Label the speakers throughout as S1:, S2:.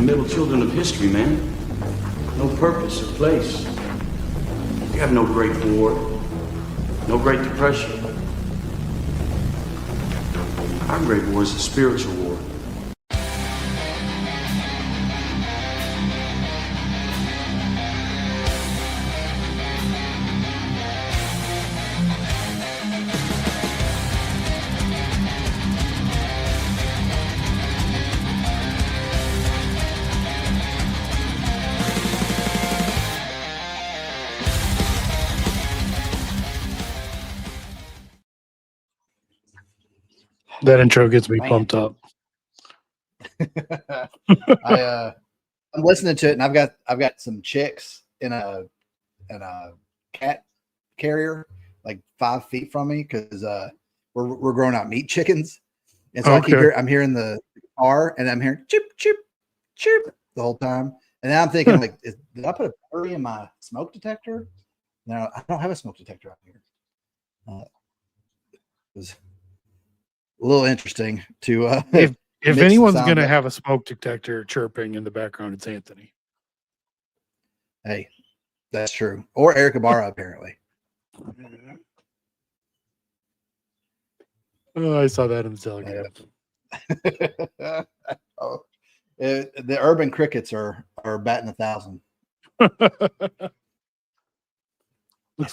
S1: middle children of history, man. No purpose or place. We have no Great War, no Great Depression. Our Great War is a spiritual war.
S2: That intro gets me pumped up.
S3: I'm listening to it, and I've got some chicks in a cat carrier like 5 feet from me because we're growing out meat chickens, and so I'm hearing the car, and I'm hearing chip chip chip the whole time, and then I'm thinking like, did I put a battery in my smoke detector? No, I don't have a smoke detector out here. It was a little interesting to
S2: if anyone's going to have a smoke detector chirping in the background, it's Anthony.
S3: Hey, that's true. Or Eric Ibarra, apparently.
S2: Oh, I saw that in the Telegram.
S3: The urban crickets are batting 1,000.
S2: Looks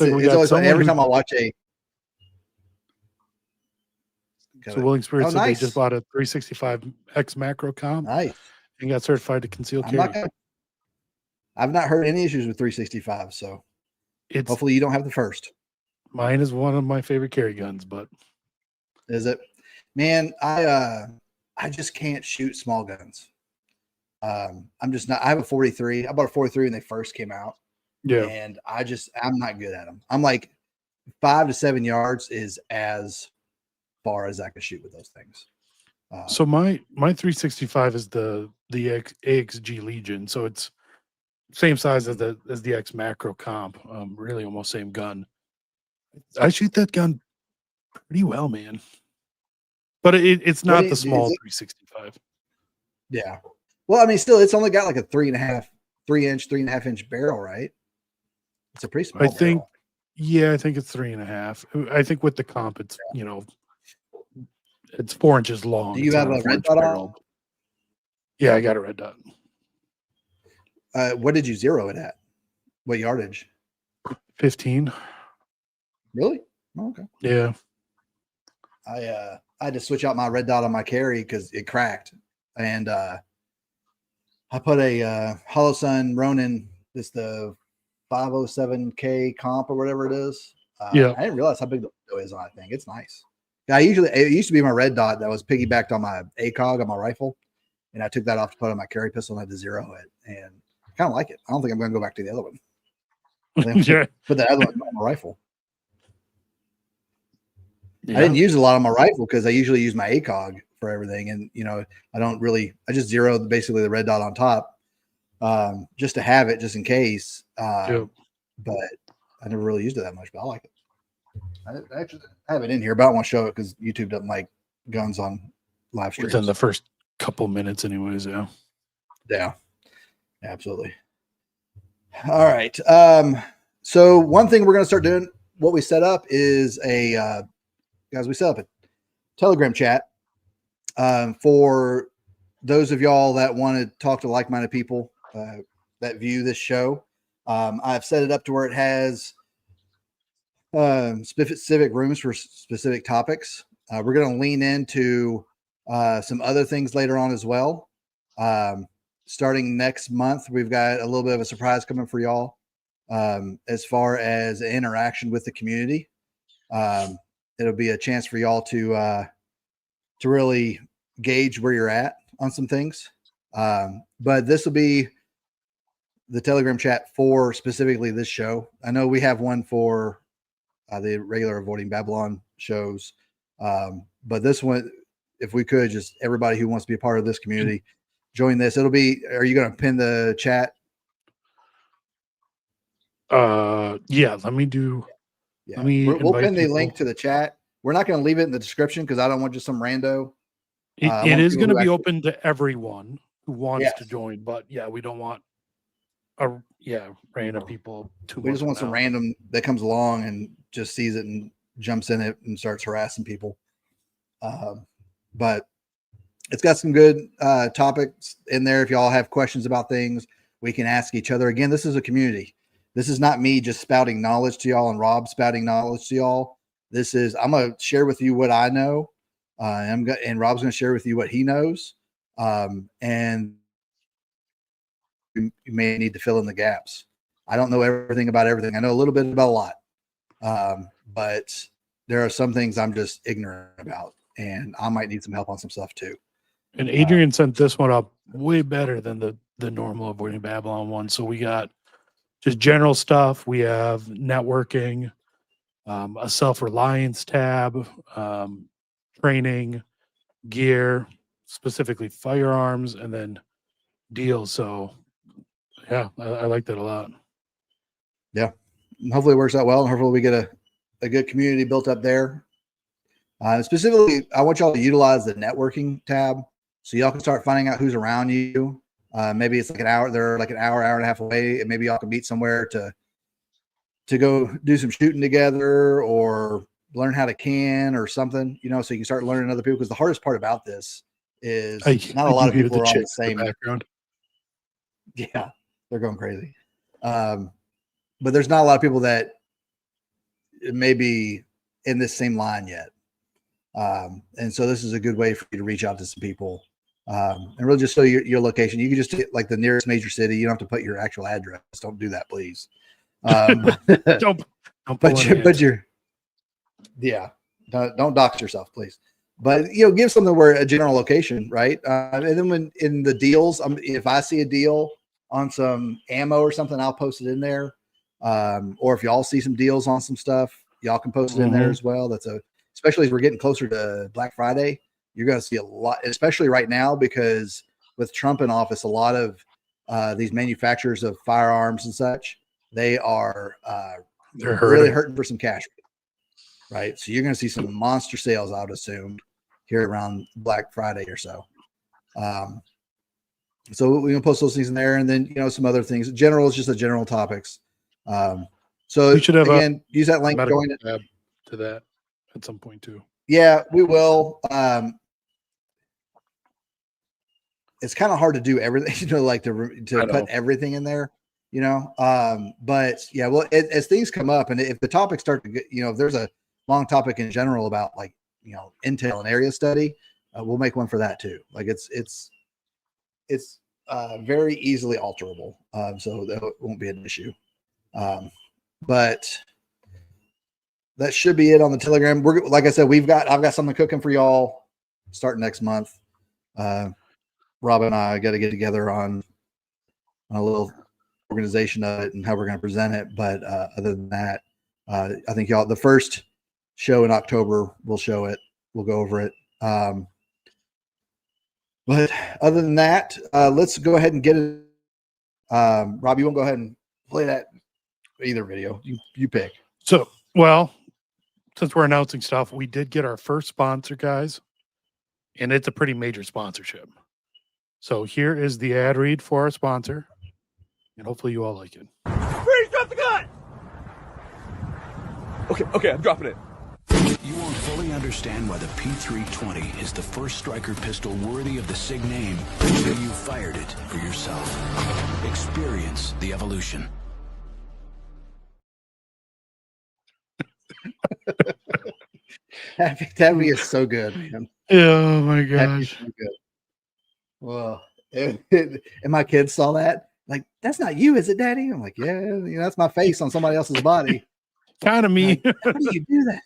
S2: like
S3: it's always every time I watch a.
S2: So Willing Spirit said they just bought a 365X macro comp and got certified to conceal carry.
S3: I've not heard any issues with 365, so hopefully you don't have the first.
S2: Mine is one of my favorite carry guns, but
S3: is it? Man, I just can't shoot small guns. I'm just not. I have a 43. I bought a 43 when they first came out.
S2: Yeah,
S3: and I'm not good at them. I'm like 5 to 7 yards is as far as I can shoot with those things.
S2: So my 365 is the AXG Legion, so it's same size as the X macro comp. Really almost same gun. I shoot that gun pretty well, man. But it's not the small 365.
S3: Yeah. Well, I mean, still, it's only got like a 3.5 inch barrel, right? It's a pretty small barrel.
S2: Yeah, I think it's 3.5. I think with the comp, it's it's 4 inches long.
S3: Do you have a red dot on?
S2: Yeah, I got a red dot.
S3: What did you zero it at? What yardage?
S2: 15.
S3: Really? Oh, okay.
S2: Yeah.
S3: I had to switch out my red dot on my carry because it cracked, and I put a Hollow Sun Ronin. This the 507K comp or whatever it is.
S2: Yeah.
S3: I didn't realize how big the window is on that thing. It's nice. It used to be my red dot that was piggybacked on my ACOG on my rifle, and I took that off to put on my carry pistol and had to zero it, and I kind of like it. I don't think I'm going to go back to the other one.
S2: Yeah.
S3: Put the other one on my rifle.
S2: Yeah.
S3: I didn't use a lot on my rifle because I usually use my ACOG for everything, and I just zeroed basically the red dot on top just to have it, just in case. But I never really used it that much, but I like it. I actually have it in here, but I don't want to show it because YouTube doesn't like guns on live streams.
S2: Within the first couple minutes, anyways.
S3: Yeah, absolutely. All right. So one thing we're going to start doing, what we set up is we set up a Telegram chat for those of y'all that want to talk to like-minded people that view this show. I've set it up to where it has specific rooms for specific topics. We're going to lean into some other things later on as well. Starting next month, we've got a little bit of a surprise coming for y'all as far as interaction with the community. It'll be a chance for y'all to really gauge where you're at on some things. But this will be the Telegram chat for specifically this show. I know we have one for the regular Avoiding Babylon shows. But this one, if we could, just everybody who wants to be a part of this community, join this. Are you going to pin the chat?
S2: Yeah, let me do.
S3: Yeah. We'll pin the link to the chat. We're not going to leave it in the description because I don't want just some rando.
S2: It is going to be open to everyone. who wants
S3: Yes.
S2: to join, but yeah, we don't want random people 2
S3: We
S2: months
S3: just want
S2: from
S3: some
S2: now.
S3: random that comes along and just sees it and jumps in it and starts harassing people. But it's got some good topics in there. If y'all have questions about things, we can ask each other. Again, this is a community. This is not me just spouting knowledge to y'all and Rob spouting knowledge to y'all. This is, I'm going to share with you what I know. And Rob's going to share with you what he knows. And you may need to fill in the gaps. I don't know everything about everything. I know a little bit about a lot. But there are some things I'm just ignorant about, and I might need some help on some stuff too.
S2: And Adrian sent this one up way better than the normal Avoiding Babylon one. So we got just general stuff. We have networking, a self-reliance tab, training, gear, specifically firearms, and then deals. So yeah, I like that a lot.
S3: Yeah. And hopefully it works out well. And hopefully we get a good community built up there. Specifically, I want y'all to utilize the networking tab so y'all can start finding out who's around you. Maybe it's like an hour, they're like an hour and a half away, and maybe y'all can meet somewhere to go do some shooting together or learn how to can or something, you know, so you can start learning other people. Because the hardest part about this is not a lot of people are on the same
S2: background.
S3: Yeah, they're going crazy. But there's not a lot of people that may be in this same line yet. And so this is a good way for you to reach out to some people and really just show your location. You can just hit like the nearest major city. You don't have to put your actual address. Don't do that, please.
S2: Don't
S3: don't dox yourself, please. But you know, give something where a general location, right? And then when in the deals, if I see a deal on some ammo or something, I'll post it in there. Or if y'all see some deals on some stuff, y'all can post it in there as well. Especially as we're getting closer to Black Friday, you're going to see a lot, especially right now, because with Trump in office, a lot of these manufacturers of firearms and such, they are
S2: they're
S3: really hurting for some cash, right? So you're going to see some monster sales, I would assume, here around Black Friday or so. So we're going to post those things in there, and then, you know, some other things. General is just the general topics. So
S2: we should have
S3: again, use that link, join it
S2: to that at some point too.
S3: Yeah, we will. It's kind of hard to do everything, you know, like to put everything in there, you know. But yeah, well, as things come up, and if the topics start to get, you know, if there's a long topic in general about, like, you know, intel and area study, we'll make one for that too. Like it's very easily alterable, so that won't be an issue. But that should be it on the Telegram. Like I said, I've got something cooking for y'all starting next month. Rob and I got to get together on a little organization of it and how we're going to present it. But other than that, I think y'all, the first show in October, we'll show it. We'll go over it. But other than that, let's go ahead and get it. Rob, you want to go ahead and play that either video? You pick.
S2: So, well, since we're announcing stuff, we did get our first sponsor, guys, and it's a pretty major sponsorship. So here is the ad read for our sponsor, and hopefully you all like it.
S4: Freeze, drop the gun! Okay, I'm dropping it.
S5: You won't fully understand why the P320 is the first striker pistol worthy of the SIG name until you fired it for yourself. Experience the evolution.
S3: Taffy is so good, man.
S2: Oh my gosh.
S3: So good. Well, and my kids saw that, like, that's not you, is it, Daddy? I'm like, yeah, you know, that's my face on somebody else's body.
S2: Kind of me.
S3: Like, how do you do that?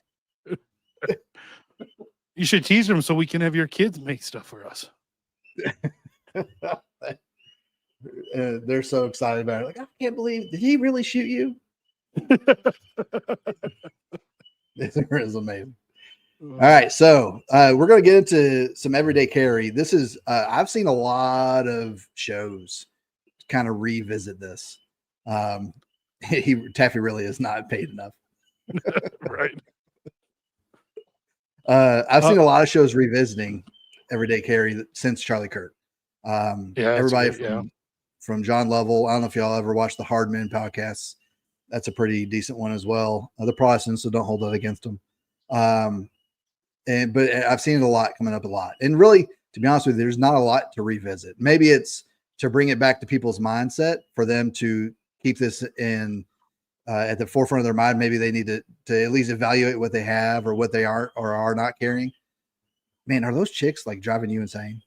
S2: You should tease them so we can have your kids make stuff for us.
S3: They're so excited about it. Like, I can't believe, did he really shoot you? This is amazing. All right, so we're going to get into some everyday carry. This is I've seen a lot of shows kind of revisit this. Taffy really is not paid enough.
S2: Right.
S3: I've seen a lot of shows revisiting everyday carry since Charlie Kirk.
S2: Yeah,
S3: Everybody
S2: great, yeah.
S3: from John Lovell. I don't know if y'all ever watched the Hard Men podcasts. That's a pretty decent one as well. The Protestants, so don't hold that against them. But I've seen it a lot coming up a lot. And really, to be honest with you, there's not a lot to revisit. Maybe it's to bring it back to people's mindset for them to keep this in at the forefront of their mind. Maybe they need to at least evaluate what they have or what they aren't or are not carrying. Man, are those chicks like driving you insane?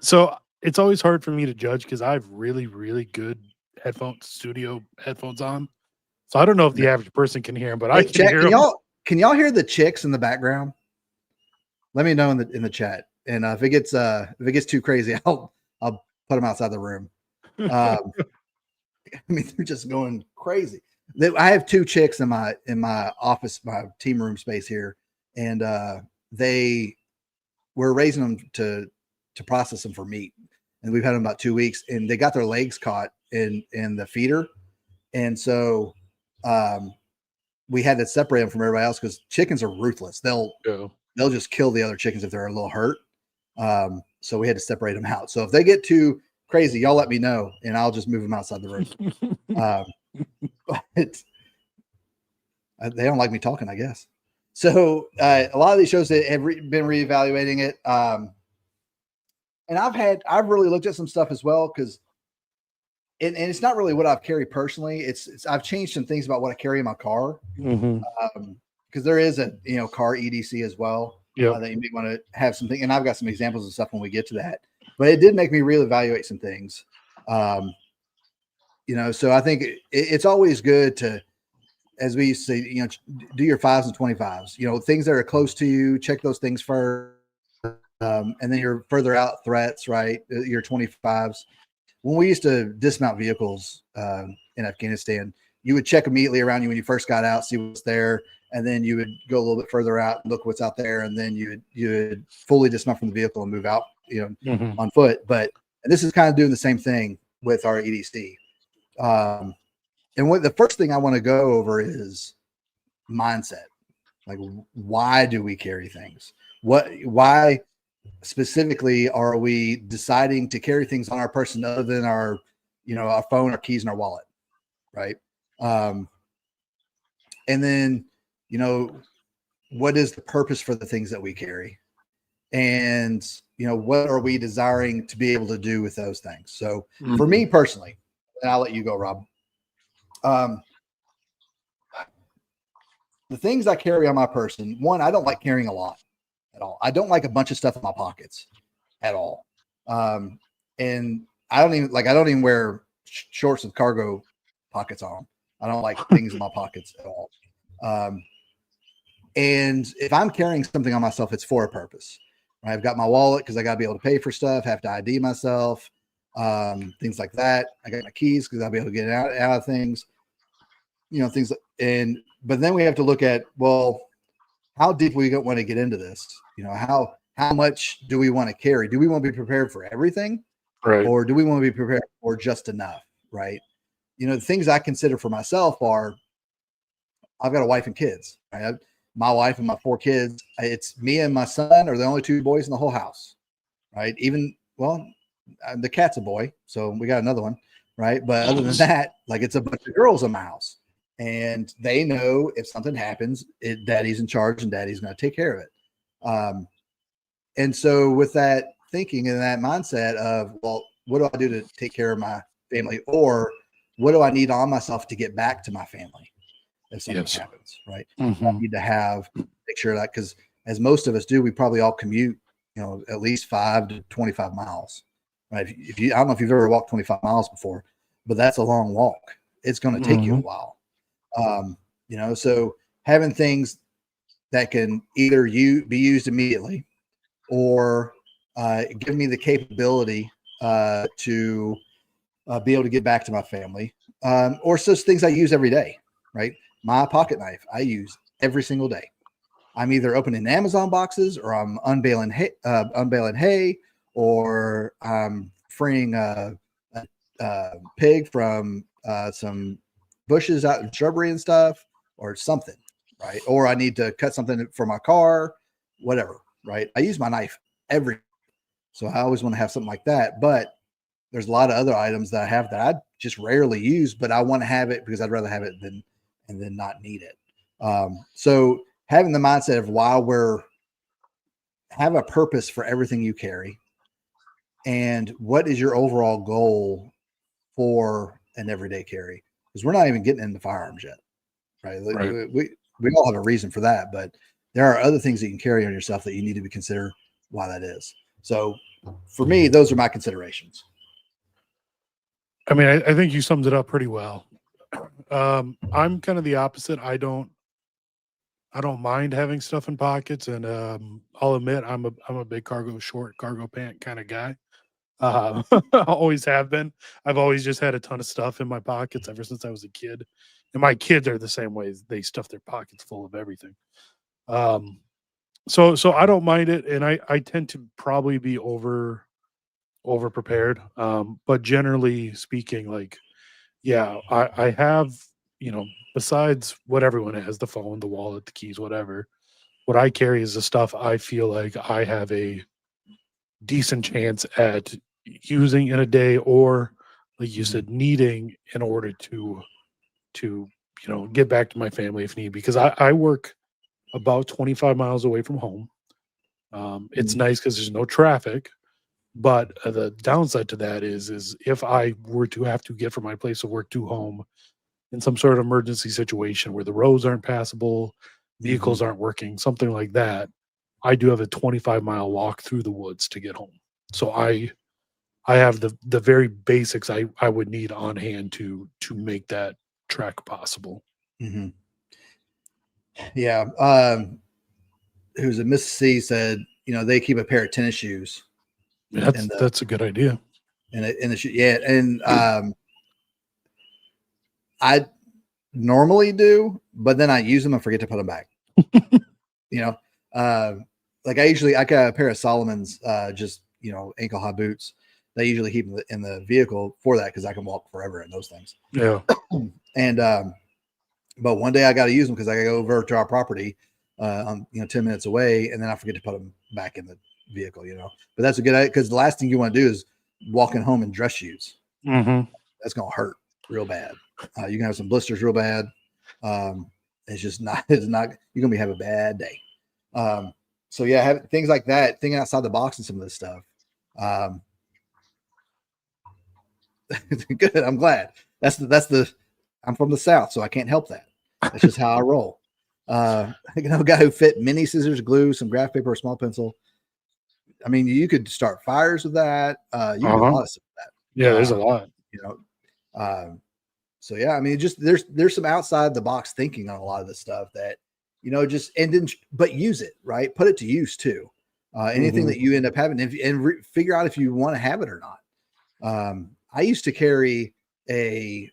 S2: So it's always hard for me to judge because I have really, really good studio headphones on. So I don't know if the average person can hear them, but I
S3: Hey,
S2: can
S3: chat,
S2: hear them.
S3: can y'all hear the chicks in the background? Let me know in the chat. And if it gets too crazy, I'll put them outside the room. I mean, they're just going crazy. I have two chicks in my office, my team room space here, and we're raising them to process them for meat, and we've had them about 2 weeks, and they got their legs caught in the feeder, and so we had to separate them from everybody else because chickens are ruthless. They'll just kill the other chickens if they're a little hurt. So we had to separate them out. So if they get too crazy, y'all let me know, and I'll just move them outside the room. But they don't like me talking, I guess. So a lot of these shows that have been reevaluating it. And I've really looked at some stuff as well because, and it's not really what I've carried personally. It's I've changed some things about what I carry in my car because there is a car EDC as well. That you may want to have something, and I've got some examples of stuff when we get to that. But it did make me reevaluate some things. So I think it's always good to, as we used to say, do your 5s and 25s. Things that are close to you, check those things first. And then your further out threats, right? Your 25s. When we used to dismount vehicles in Afghanistan, you would check immediately around you when you first got out, see what's there, and then you would go a little bit further out and look what's out there, and then you would fully dismount from the vehicle and move out, on foot. And this is kind of doing the same thing with our EDC. And what the first thing I want to go over is mindset. Like, why do we carry things? Why specifically are we deciding to carry things on our person other than our phone, our keys, and our wallet, right? And then what is the purpose for the things that we carry, and what are we desiring to be able to do with those things? So for me personally, and I'll let you go, Rob. The things I carry on my person, one, I don't like carrying a lot at all. I don't like a bunch of stuff in my pockets at all. And I don't even wear shorts with cargo pockets on them. I don't like things in my pockets at all. And if I'm carrying something on myself, it's for a purpose. Right? I've got my wallet because I got to be able to pay for stuff, have to ID myself, things like that. I got my keys because I'll be able to get out of things, things. But then we have to look at, well, how deep we want to get into this? How much do we want to carry? Do we want to be prepared for everything?
S2: Right.
S3: Or do we want to be prepared for just enough? Right. The things I consider for myself are, I've got a wife and kids. Right? My wife and my 4 kids, it's me and my son are the only 2 boys in the whole house. Right. The cat's a boy, so we got another one. Right. But other than that, it's a bunch of girls in my house. And they know if something happens, daddy's in charge and daddy's going to take care of it. And so with that thinking and that mindset of, well, what do I do to take care of my family? Or what do I need on myself to get back to my family if something happens, right? I need to make sure that, because as most of us do, we probably all commute, at least 5 to 25 miles, right? I don't know if you've ever walked 25 miles before, but that's a long walk. It's going to take you a while. So having things that can either be used immediately or give me the capability to be able to get back to my family, or such things I use every day, right? My pocket knife I use every single day. I'm either opening Amazon boxes, or I'm unbaling hay, or I'm freeing a pig from some bushes out in shrubbery and stuff, or something, right? Or I need to cut something for my car, whatever, right? I use my knife So I always want to have something like that. But there's a lot of other items that I have that I just rarely use, but I want to have it because I'd rather have it than not need it. So having the mindset of have a purpose for everything you carry, and what is your overall goal for an everyday carry? Because we're not even getting into firearms yet, right?
S2: Right.
S3: We all have a reason for that, but there are other things that you can carry on yourself that you need to be consider why that is. So for me, those are my considerations.
S2: I mean, I think you summed it up pretty well. I'm kind of the opposite. I don't mind having stuff in pockets, and I'll admit I'm a big short cargo pant kind of guy. I always have been. I've always just had a ton of stuff in my pockets ever since I was a kid, and my kids are the same way. They stuff their pockets full of everything. So I don't mind it, and I tend to probably be over prepared. But generally speaking, like, yeah, I have, besides what everyone has, the phone, the wallet, the keys, whatever, what I carry is the stuff I feel like I have a decent chance at using in a day, or like you said, needing in order to get back to my family if need, because I work about 25 miles away from home. It's nice because there's no traffic, but the downside to that is if I were to have to get from my place of work to home in some sort of emergency situation where the roads aren't passable, vehicles aren't working, something like that, I do have a 25-mile walk through the woods to get home. So I have the very basics I would need on hand to make that trek possible.
S3: Mm-hmm. Yeah. Who's a Miss C said, they keep a pair of tennis shoes.
S2: That's a good idea.
S3: Yeah. And I normally do, but then I use them and forget to put them back. Like I got a pair of Solomon's, just, ankle high boots. They usually keep in the vehicle for that, because I can walk forever in those things.
S2: Yeah.
S3: And but one day I got to use them because I got to go over to our property, 10 minutes away, and then I forget to put them back in the vehicle. But that's a good idea, because the last thing you want to do is walking home in dress shoes. That's gonna hurt real bad. You can have some blisters real bad. It's just not. It's not. You're gonna have a bad day. So yeah, have things like that. Thinking outside the box and some of this stuff. Good. I'm glad. I'm from the South, so I can't help that. That's just how I roll. A guy who fit mini scissors, glue, some graph paper, a small pencil. I mean, you could start fires with that. You can do a lot of stuff with that.
S2: Yeah, there's a lot.
S3: So yeah, I mean, just there's some outside the box thinking on a lot of this stuff that, but use it, right? Put it to use too. Anything that you end up having, and figure out if you want to have it or not. I used to carry a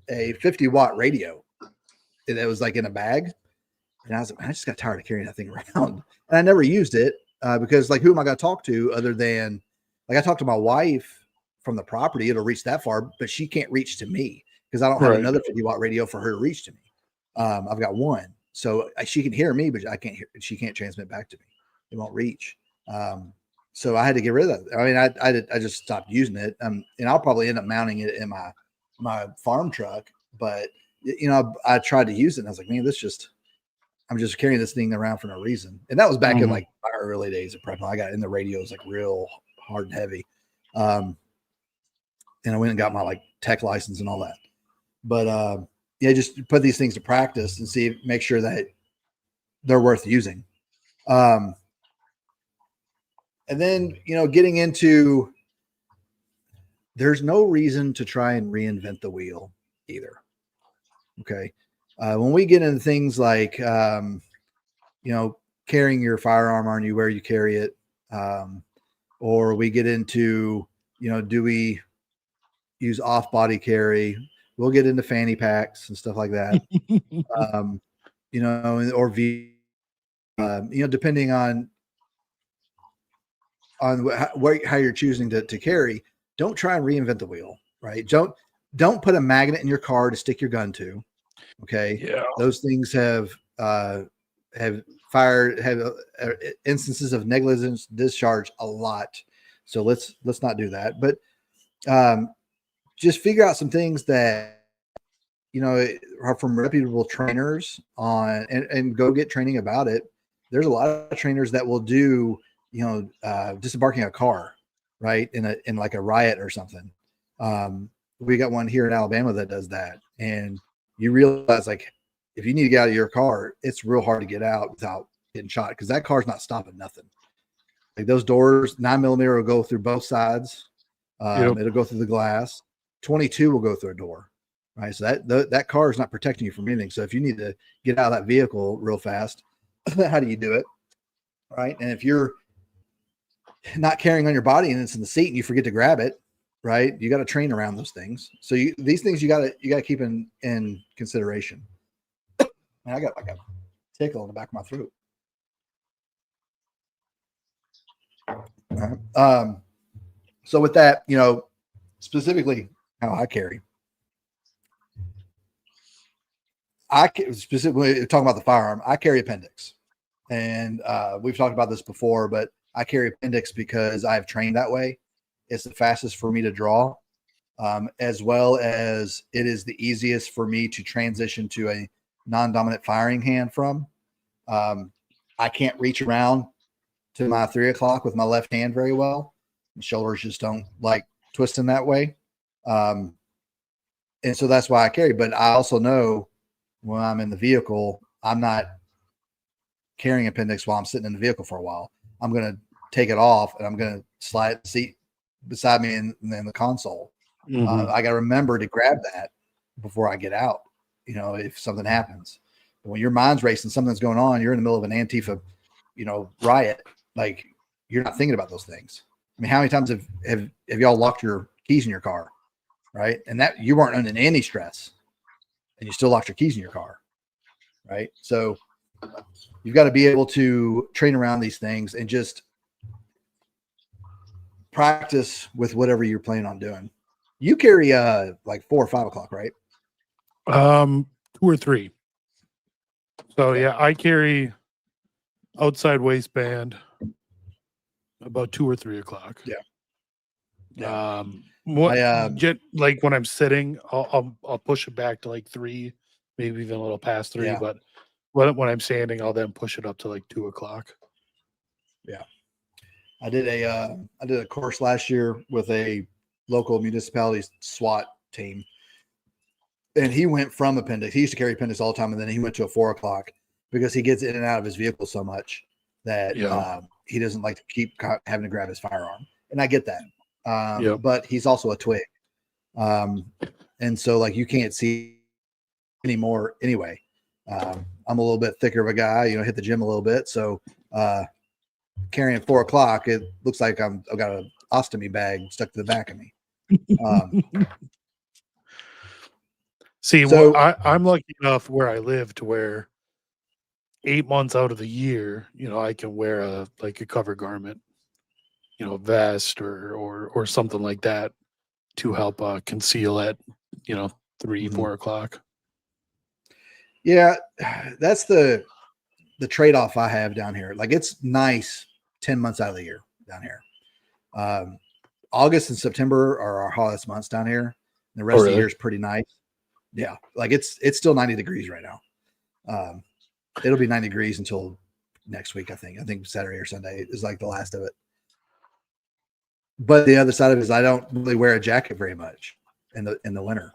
S3: 50-watt radio that was like in a bag. And I was like, I just got tired of carrying that thing around. And I never used it because, like, who am I going to talk to other than, like, I talked to my wife from the property. It'll reach that far, but she can't reach to me because I don't have another 50-watt radio for her to reach to me. I've got one. So she can hear me, but she can't transmit back to me. It won't reach. So I had to get rid of that. I mean, I just stopped using it. And I'll probably end up mounting it in my farm truck. But, I tried to use it and I was like, man, I'm just carrying this thing around for no reason. And that was back in like my early days of prep. I got in the radios like real hard and heavy. And I went and got my like tech license and all that. But yeah, just put these things to practice and make sure that they're worth using. And then, getting into, there's no reason to try and reinvent the wheel either. Okay. When we get into things like, carrying your firearm on you, where you carry it, or we get into, do we use off-body carry? We'll get into fanny packs and stuff like that. Or depending on how you're choosing to carry, don't try and reinvent the wheel, right? Don't put a magnet in your car to stick your gun to. Okay.
S2: Yeah.
S3: Those things have have instances of negligence discharge a lot. So let's not do that. But just figure out some things that, are from reputable trainers and go get training about it. There's a lot of trainers that will do, disembarking a car, right, in like a riot or something. We got one here in Alabama that does that, and you realize, like, if you need to get out of your car, it's real hard to get out without getting shot, because that car's not stopping nothing. Like, those doors, 9mm will go through both sides. It'll go through the glass. 22 will go through a door, right? So that car is not protecting you from anything. So if you need to get out of that vehicle real fast, how do you do it, right? And if you're not carrying on your body and it's in the seat and you forget to grab it, right, you got to train around those things. So these things you got to keep in consideration. Man, I got like a tickle in the back of my throat. All right. So with that, specifically how I carry, specifically talking about the firearm, I carry appendix, and we've talked about this before, but I carry appendix because I've trained that way. It's the fastest for me to draw, as well as it is the easiest for me to transition to a non-dominant firing hand from. I can't reach around to my 3 o'clock with my left hand very well. The shoulders just don't like twisting that way. And so that's why I carry. But I also know when I'm in the vehicle, I'm not carrying appendix while I'm sitting in the vehicle for a while. I'm going to take it off and I'm going to slide the seat beside me in the console. I got to remember to grab that before I get out, if something happens. But when your mind's racing, something's going on, you're in the middle of an Antifa, riot. Like, you're not thinking about those things. I mean, how many times have y'all locked your keys in your car, right? And that you weren't under any stress and you still locked your keys in your car, right? So you've got to be able to train around these things and just practice with whatever you're planning on doing. You carry like 4 or 5 o'clock, right?
S2: 2 or 3. So yeah, I carry outside waistband about 2 or 3 o'clock.
S3: Yeah.
S2: Like when I'm sitting, I'll push it back to like 3, maybe even a little past 3.
S3: Yeah.
S2: But when I'm standing, I'll then push it up to like 2 o'clock.
S3: Yeah. I did a course last year with a local municipality SWAT team, and he went from appendix. He used to carry appendix all the time, and then he went to a 4 o'clock because he gets in and out of his vehicle so much that he doesn't like to keep having to grab his firearm. And I get that. But he's also a twig. And so, like, you can't see anymore anyway. I'm a little bit thicker of a guy, hit the gym a little bit. So carrying 4 o'clock, it looks like I've got an ostomy bag stuck to the back of me.
S2: See,
S3: so
S2: I'm lucky enough where I live to where 8 months out of the year, I can wear a cover garment, vest or something like that to help conceal at 3, 4 o'clock.
S3: Yeah, that's the trade-off I have down here. Like, it's nice 10 months out of the year down here. August and September are our hottest months down here. The rest of the year is pretty nice. Yeah, like it's still 90 degrees right now. It'll be 90 degrees until next week, I think. I think Saturday or Sunday is like the last of it. But the other side of it is I don't really wear a jacket very much in the winter.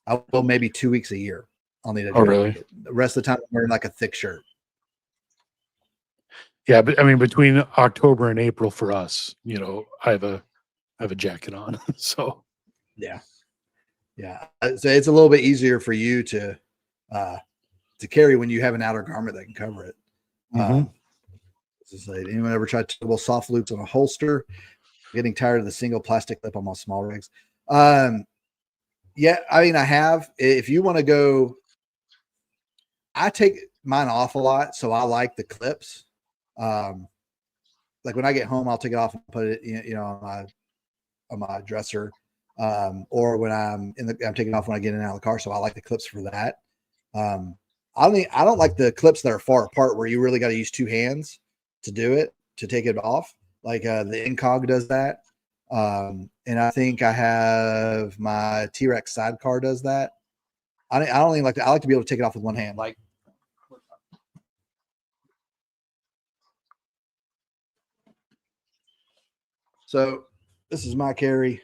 S3: I will maybe 2 weeks a year. I'll need a jacket.
S2: Oh, really?
S3: The rest of the time I'm wearing like a thick shirt.
S2: Yeah, but I mean, between October and April for us, I have a jacket on. So
S3: yeah. So it's a little bit easier for you to carry when you have an outer garment that can cover it. Anyone ever tried to double soft loops on a holster? Getting tired of the single plastic clip on my small rigs. Yeah, I mean, I have. If you want to go, I take mine off a lot, so I like the clips. Like when I get home, I'll take it off and put it, on my dresser. Or when I'm taking it off when I get in and out of the car. So I like the clips for that. I don't like the clips that are far apart where you really got to use two hands to do it, to take it off. Like the Incog does that. And I think I have my T-Rex sidecar does that. I don't even like to, I like to be able to take it off with one hand. Like, so this is my carry.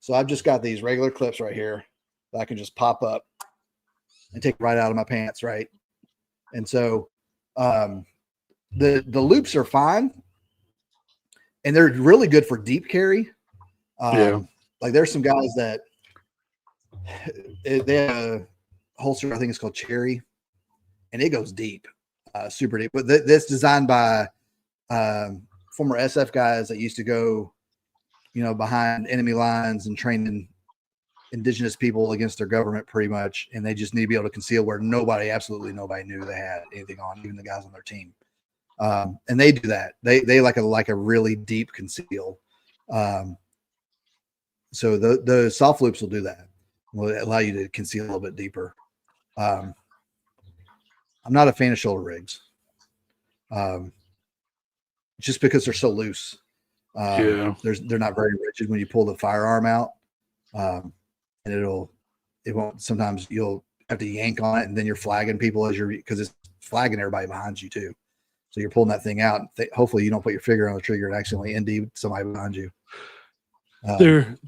S3: So I've just got these regular clips right here that I can just pop up and take right out of my pants, right? And so the loops are fine, and they're really good for deep carry. Like there's some guys that they have a holster, I think it's called Cherry, and it goes deep, super deep. But that's designed by former SF guys that used to go, behind enemy lines and training indigenous people against their government pretty much. And they just need to be able to conceal where absolutely nobody knew they had anything on, even the guys on their team. And they do that. They like a really deep conceal. So the soft loops will do that. Will allow you to conceal a little bit deeper. I'm not a fan of shoulder rigs. Just because they're so loose. They're not very rigid when you pull the firearm out. And it won't, sometimes you'll have to yank on it, and then you're flagging people because it's flagging everybody behind you too. So you're pulling that thing out. Hopefully you don't put your finger on the trigger and accidentally ND somebody behind you.
S2: They're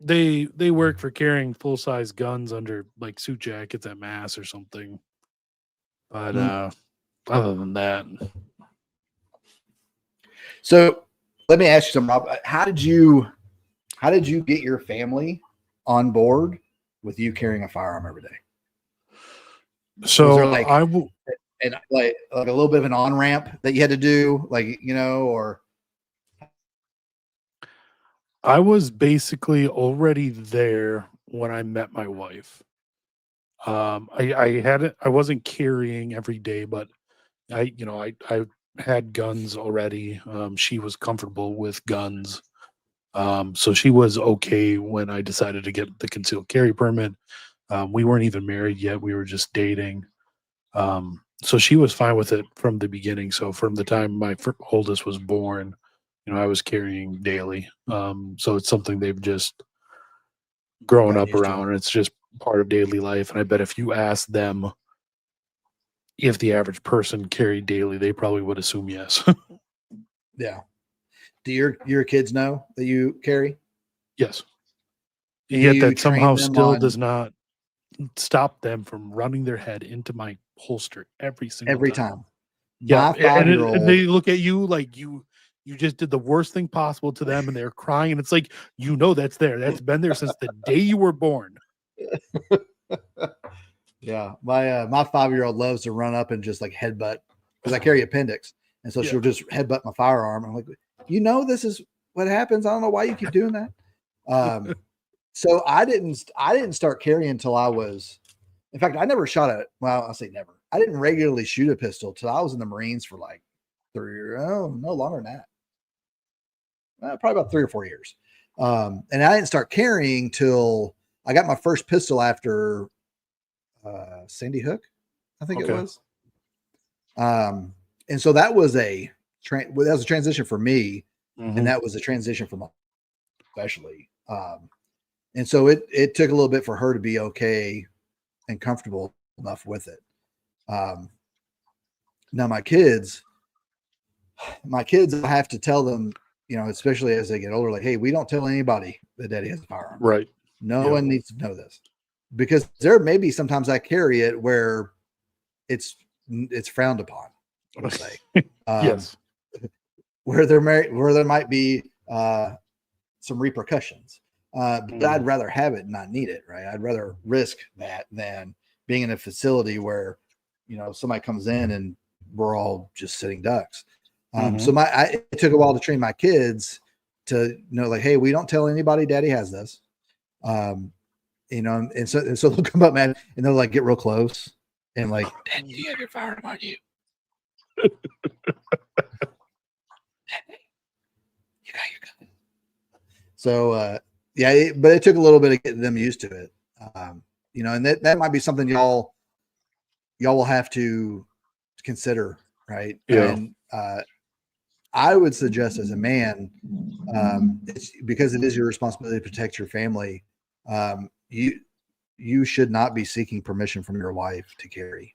S2: they work for carrying full size guns under like suit jackets at mass or something. But other than that.
S3: So let me ask you something, Rob. How did you get your family on board with you carrying a firearm every day?
S2: So
S3: like a little bit of an on ramp that you had to do, or
S2: I was basically already there when I met my wife. I wasn't carrying every day, but I had guns already. She was comfortable with guns. So she was okay when I decided to get the concealed carry permit. We weren't even married yet. We were just dating. So she was fine with it from the beginning. So from the time my oldest was born, I was carrying daily. So it's something they've just grown up around, and it's just part of daily life. And I bet if you ask them if the average person carried daily, they probably would assume yes.
S3: Yeah. Do your kids know that you carry?
S2: Yes. And yet that somehow still does not stop them from running their head into my holster every
S3: time.
S2: Yeah.
S3: My 5-year-old,
S2: and they look at you like you just did the worst thing possible to them, and they're crying. And it's like, that's there. That's been there since the day you were born.
S3: Yeah. My 5-year-old loves to run up and just like headbutt, because I carry appendix. And so she'll just headbutt my firearm. I'm like, this is what happens. I don't know why you keep doing that. So I didn't start carrying until I was, in fact, I never shot I'll say never. I didn't regularly shoot a pistol till I was in the Marines for like no longer than that. Probably about 3 or 4 years. And I didn't start carrying till I got my first pistol after Sandy Hook, I think it was. And so that was a transition for me, and that was a transition for my, especially. And so it took a little bit for her to be okay and comfortable enough with it. Now my kids, I have to tell them, especially as they get older, like, hey, we don't tell anybody that Daddy has a firearm.
S2: Right.
S3: No one needs to know this, because there may be sometimes I carry it where it's frowned upon. Let's say,
S2: yes,
S3: where there might be some repercussions. But I'd rather have it and not need it, right? I'd rather risk that than being in a facility where, somebody comes in and we're all just sitting ducks. So it took a while to train my kids to know, like, hey, we don't tell anybody Daddy has this. And so they'll come up, man, and they'll like get real close and like, Dad, you have your firearm on you. You got your gun. So but it took a little bit of getting them used to it. And that might be something y'all y'all will have to consider, right?
S2: Yeah.
S3: And I would suggest as a man, it's because it is your responsibility to protect your family. You should not be seeking permission from your wife to carry.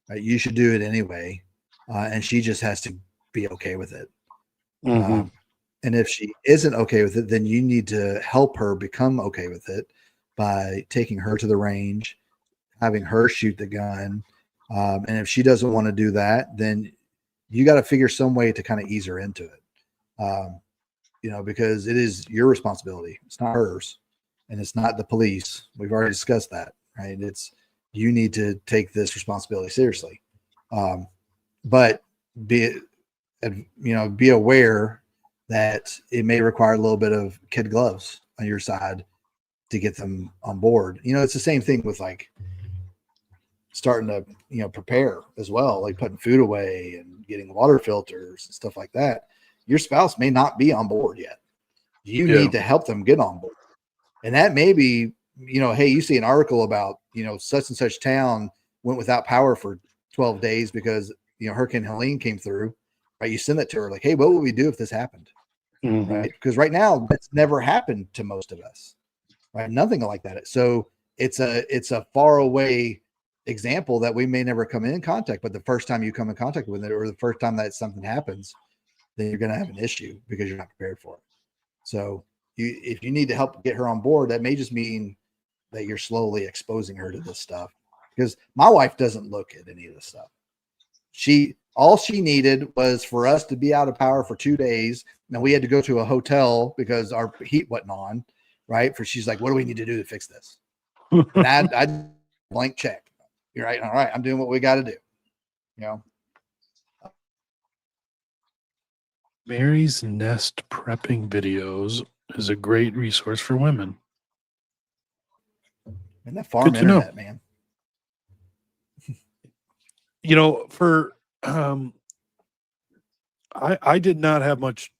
S3: Right? You should do it anyway, and she just has to be okay with it.
S2: Mhm.
S3: And if she isn't okay with it, then you need to help her become okay with it by taking her to the range, having her shoot the gun. And if she doesn't want to do that, then you got to figure some way to kind of ease her into it. Because it is your responsibility. It's not hers, and it's not the police. We've already discussed that, right? It's you need to take this responsibility seriously. But be aware that it may require a little bit of kid gloves on your side to get them on board. It's the same thing with like starting to, prepare as well, like putting food away and getting water filters and stuff like that. Your spouse may not be on board yet. You need to help them get on board. And that may be, hey, you see an article about, such and such town went without power for 12 days because, Hurricane Helene came through, right? You send that to her like, hey, what would we do if this happened?
S2: Mhm.
S3: Right. Because right now that's never happened to most of us, right? Nothing like that. So it's a far away example that we may never come in contact, but the first time you come in contact with it, or the first time that something happens, then you're going to have an issue because you're not prepared for it. So if you need to help get her on board, that may just mean that you're slowly exposing her to this stuff, because my wife doesn't look at any of this stuff. All she needed was for us to be out of power for 2 days. Now we had to go to a hotel because our heat wasn't on, right? She's like, what do we need to do to fix this? And I blank check. You're right. All right. I'm doing what we got to do.
S2: Mary's Nest prepping videos is a great resource for women.
S3: And that farm
S2: Good to know.
S3: internet, man.
S2: For I did not have much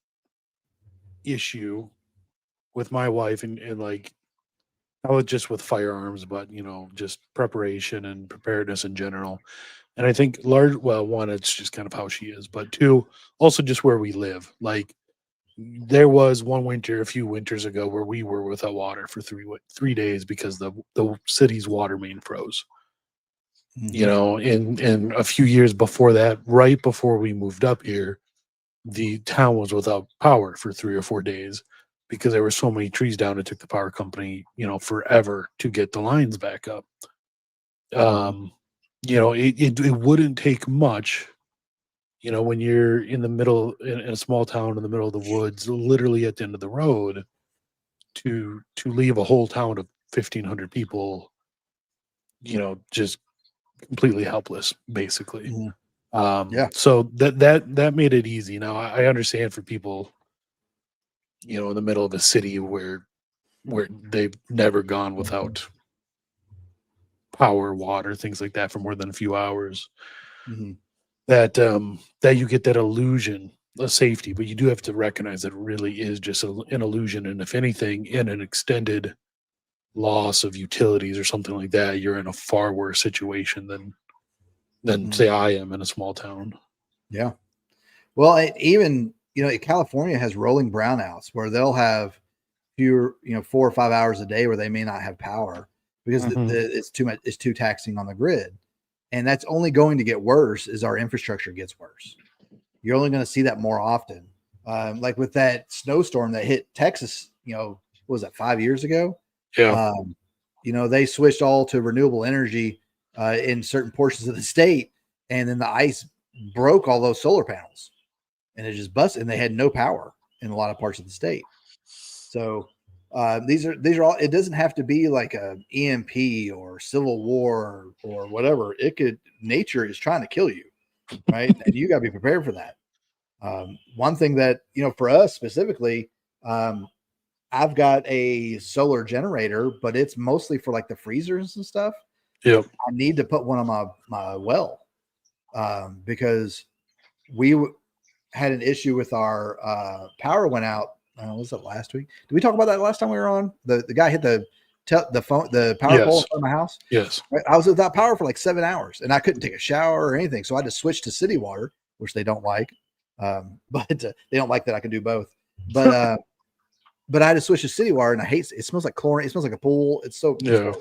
S2: issue with my wife and like not just with firearms, but just preparation and preparedness in general. And I think one, it's just kind of how she is, but two, also just where we live. Like there was one winter a few winters ago where we were without water for 3 days because the city's water main froze.
S3: Mm-hmm.
S2: And a few years before that, right before we moved up here, the town was without power for 3 or 4 days because there were so many trees down. It took the power company, forever to get the lines back up. It wouldn't take much, when you're in the middle in a small town in the middle of the woods, literally at the end of the road, to leave a whole town of 1,500 people, just completely helpless, basically.
S3: Mm-hmm. Yeah.
S2: So that made it easy. Now I understand for people, in the middle of a city where they've never gone without power, water, things like that for more than a few hours,
S3: Mm-hmm.
S2: that you get that illusion of safety, but you do have to recognize that it really is just an illusion. And if anything, in an extended loss of utilities or something like that, you're in a far worse situation than say I am in a small town.
S3: Yeah. Well, even California has rolling brownouts where they'll have fewer 4 or 5 hours a day where they may not have power because it's too much. It's too taxing on the grid, and that's only going to get worse as our infrastructure gets worse. You're only going to see that more often. Like with that snowstorm that hit Texas, what was that, 5 years ago?
S2: Yeah.
S3: They switched all to renewable energy in certain portions of the state, and then the ice broke all those solar panels, and it just busted, and they had no power in a lot of parts of the state. So these are all. It doesn't have to be like a EMP or civil war or whatever. Nature is trying to kill you, right? And you got to be prepared for that. One thing that for us specifically, I've got a solar generator, but it's mostly for like the freezers and stuff.
S2: Yep.
S3: I need to put one on my well because we had an issue with our power went out. Was it last week? Did we talk about that last time we were on? The guy hit the the power pole
S2: Yes.
S3: in front of my house.
S2: Yes.
S3: Right? I was without power for like 7 hours, and I couldn't take a shower or anything. So I had to switch to city water, which they don't like. But they don't like that I can do both. But I had to switch to city water, and I hate it. Smells like chlorine. It smells like a pool. It's so
S2: Yeah.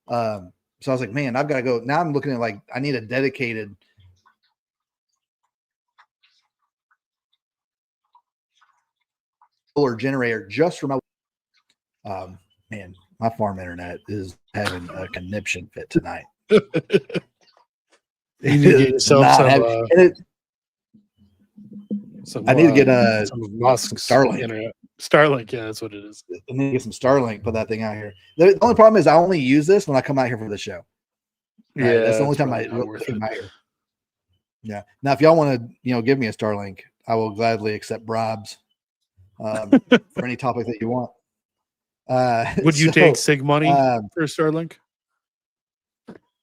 S3: so I was like, man, I've got to go. Now I'm looking at like I need a dedicated solar generator just for my man, my farm internet is having a conniption fit tonight.
S2: You need to get yourself
S3: I need to get
S2: some of Musk's
S3: Starlink.
S2: internet. Starlink, yeah, that's what it is.
S3: I need to get some Starlink, put that thing out here. The only problem is I only use this when I come out here for the show. Right?
S2: Yeah,
S3: That's the only time I
S2: probably not worth
S3: come
S2: it.
S3: out here. Yeah. Now, if y'all want to, give me a Starlink, I will gladly accept bribes for any topic that you want.
S2: Would you take SIG money
S3: um,
S2: for Starlink?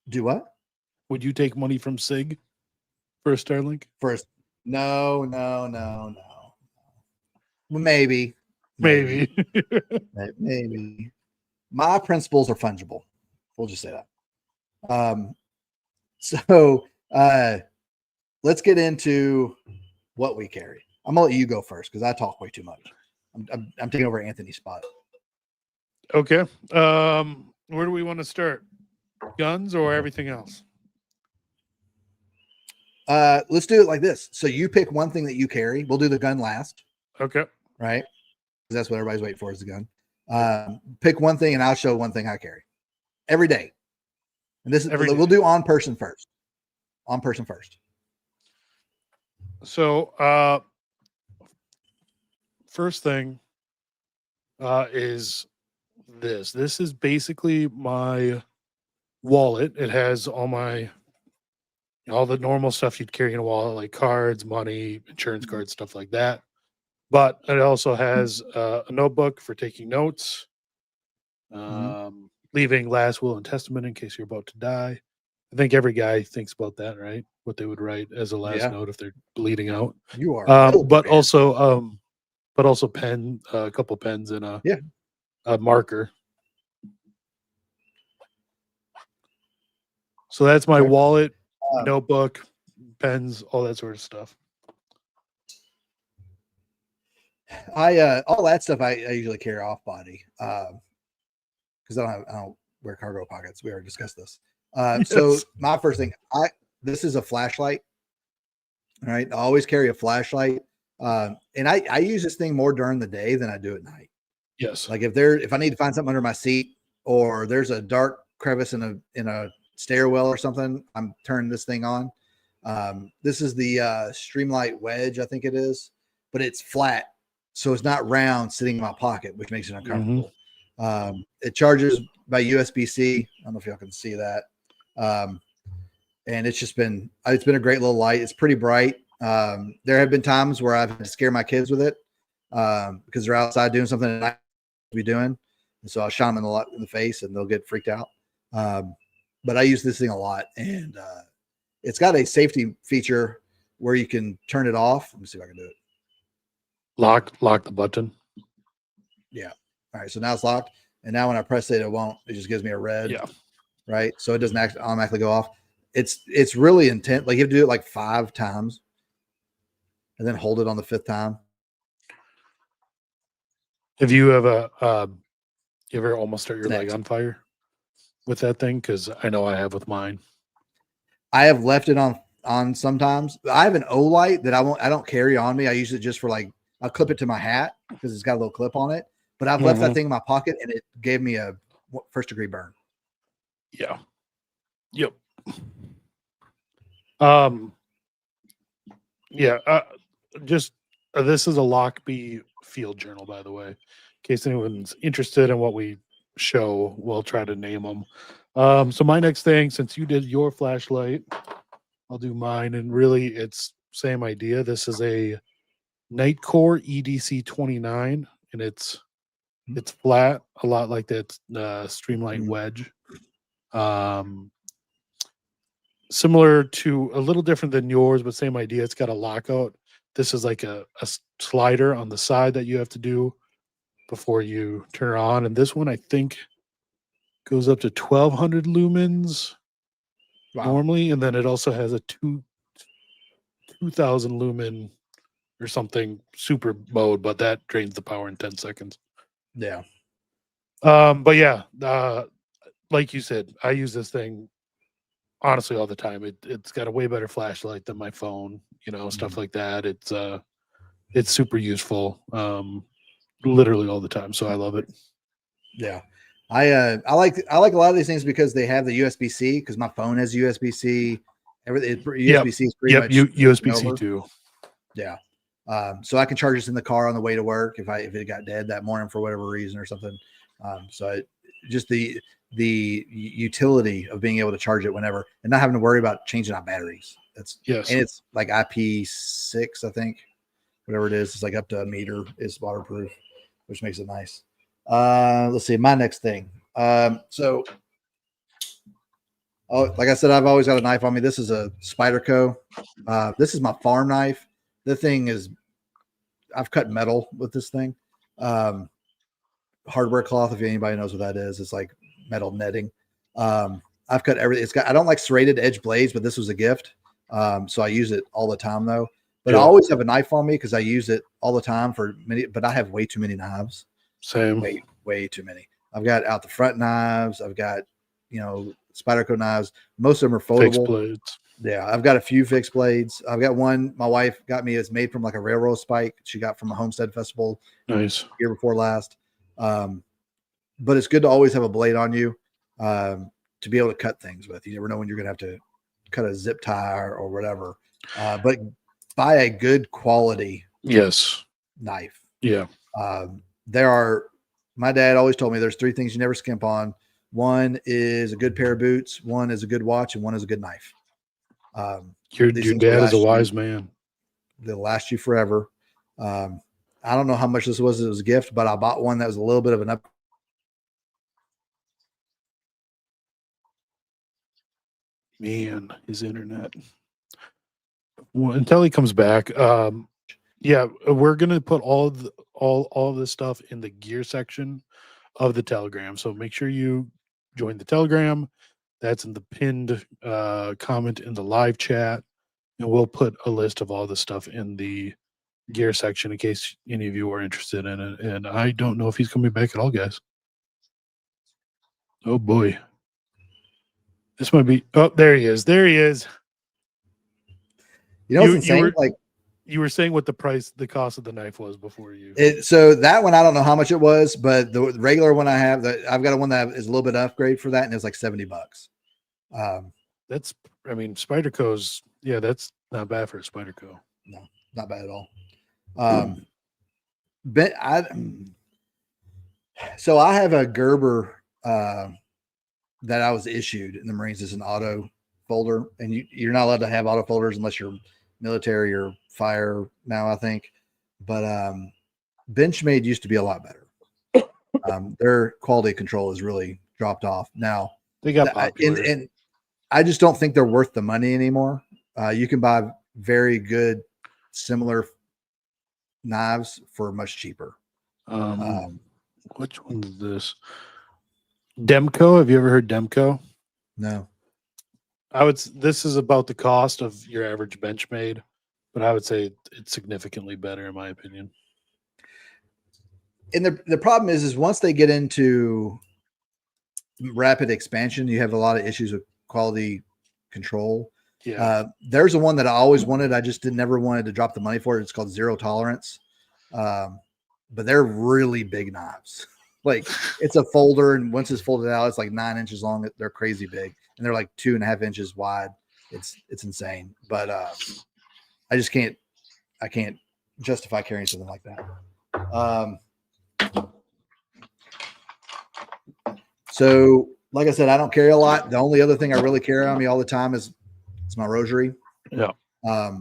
S3: do what?
S2: Would you take money from SIG for a Starlink?
S3: First, no. Well, maybe.
S2: Maybe.
S3: My principles are fungible. We'll just say that. So let's get into what we carry. I'm gonna let you go first because I talk way too much. I'm taking over Anthony's spot.
S2: Okay. Where do we want to start? Guns or everything else?
S3: Let's do it like this. So you pick one thing that you carry. We'll do the gun last,
S2: Okay.
S3: right? Because that's what everybody's waiting for is the gun. Pick one thing, and I'll show one thing I carry every day. And this is we'll do on person first. On person first.
S2: So first thing is this. This is basically my wallet. It has all the normal stuff you'd carry in a wallet, like cards, money, insurance cards, stuff like that. But it also has a notebook for taking notes, leaving last will and testament in case you're about to die. I think every guy thinks about that, right? What they would write as a last note if they're bleeding out.
S3: You are,
S2: but also pen, a couple pens and a marker. So that's my wallet, notebook, pens, all that sort of stuff.
S3: All that stuff I usually carry off body because I don't wear cargo pockets. We already discussed this. So my first thing, this is a flashlight. All right, I always carry a flashlight, and I use this thing more during the day than I do at night.
S2: Yes,
S3: like if I need to find something under my seat or there's a dark crevice in a stairwell or something, I'm turning this thing on. This is the Streamlight Wedge, I think it is, but it's flat. So it's not round sitting in my pocket, which makes it uncomfortable. It charges by USB-C. I don't know if y'all can see that. And it's been a great little light. It's pretty bright. There have been times where I've had to scare my kids with it because they're outside doing something that I be doing. And so I'll shine them in the face and they'll get freaked out. But I use this thing a lot, and it's got a safety feature where you can turn it off. Let me see if I can do it.
S2: Lock the button.
S3: Yeah. All right. So now it's locked. And now when I press it, it won't. It just gives me a red.
S2: Yeah.
S3: Right. So it doesn't automatically go off. It's really intense. Like you have to do it like 5 times and then hold it on the 5th time.
S2: Have you ever you ever almost start your leg on fire with that thing? Because I know I have with mine.
S3: I have left it on sometimes. I have an O light that I don't carry on me. I use it just for I'll clip it to my hat because it's got a little clip on it. But I've left that thing in my pocket and it gave me a 1st-degree burn.
S2: Yeah. Yep. This is a Lockbee field journal, by the way, in case anyone's interested in what we show. We'll try to name them. So my next thing, since you did your flashlight, I'll do mine, and really it's same idea. This is a Nightcore EDC 29, and it's flat, a lot like that Streamlight Wedge. Similar to, a little different than yours, but same idea. It's got a lockout. This is like a slider on the side that you have to do before you turn it on. And this one, I think goes up to 1200 lumens
S3: Wow.
S2: normally, and then it also has a 2000 lumen or something super mode, but that drains the power in 10 seconds.
S3: Yeah.
S2: But yeah, like you said, I use this thing honestly all the time. It's got a way better flashlight than my phone, stuff like that. It's super useful, literally all the time. So I love it.
S3: Yeah. I like a lot of these things because they have the USB-C, because my phone has USB-C. Everything USB-C is pretty much
S2: USB-C
S3: over.
S2: too.
S3: Yeah. So I can charge this in the car on the way to work if it got dead that morning for whatever reason or something. Just the utility of being able to charge it whenever and not having to worry about changing out batteries. And it's like IP6, I think, whatever it is. It's like up to a meter is waterproof, which makes it nice. Let's see my next thing. Like I said, I've always got a knife on me. This is a Spyderco. This is my farm knife. The thing is, I've cut metal with this thing. Hardware cloth, if anybody knows what that is, it's like metal netting. I've cut everything. I don't like serrated edge blades, but this was a gift. So I use it all the time though. But I always have a knife on me because I use it all the time but I have way too many knives.
S2: Same.
S3: Way too many. I've got out the front knives. I've got, Spyderco knives. Most of them are foldable.
S2: Fixed blades.
S3: Yeah, I've got a few fixed blades. I've got one my wife got me. It's made from like a railroad spike she got from a Homestead Festival.
S2: Nice.
S3: Year before last. But it's good to always have a blade on you to be able to cut things with. You never know when you're going to have to cut a zip tie or whatever. But buy a good quality knife.
S2: Yeah.
S3: My dad always told me there's 3 things you never skimp on. One is a good pair of boots, one is a good watch, and one is a good knife.
S2: Your dad is a wise man.
S3: They'll last you forever. I don't know how much this was. It was a gift, but I bought one that was a little bit of an up.
S2: Man, his internet. Well, until he comes back, we're gonna put all this stuff in the gear section of the Telegram. So make sure you join the Telegram. That's in the pinned comment in the live chat, and we'll put a list of all the stuff in the gear section in case any of you are interested in it. And I don't know if he's coming back at all, guys. Oh boy. This might be there he is. There he is.
S3: You know what's insane?
S2: You were saying what the cost of the knife was before you.
S3: So that one, I don't know how much it was, but the regular one I have, I've got one that is a little bit upgrade for that, and it's like $70.
S2: Spyderco's, that's not bad for a Spyderco.
S3: No, not bad at all. So I have a Gerber that I was issued in the Marines as an auto folder, and you're not allowed to have auto folders unless you're military or fire now, I think. But Benchmade used to be a lot better. Their quality control has really dropped off. Now
S2: they got popular.
S3: And I just don't think they're worth the money anymore. You can buy very good similar knives for much cheaper.
S2: Which one is this? Demco. Have you ever heard Demco?
S3: No.
S2: This is about the cost of your average Benchmade, but I would say it's significantly better in my opinion.
S3: And the problem is once they get into rapid expansion, you have a lot of issues with quality control.
S2: Yeah.
S3: There's a one that I always wanted. I just never wanted to drop the money for it. It's called Zero Tolerance. But they're really big knives. Like it's a folder, and once it's folded out, it's like 9 inches long. They're crazy big, and they're like 2.5 inches wide. It's insane. But I just can't justify carrying something like that. So like I said, I don't carry a lot. The only other thing I really carry on me all the time is my rosary.
S2: Yeah.
S3: I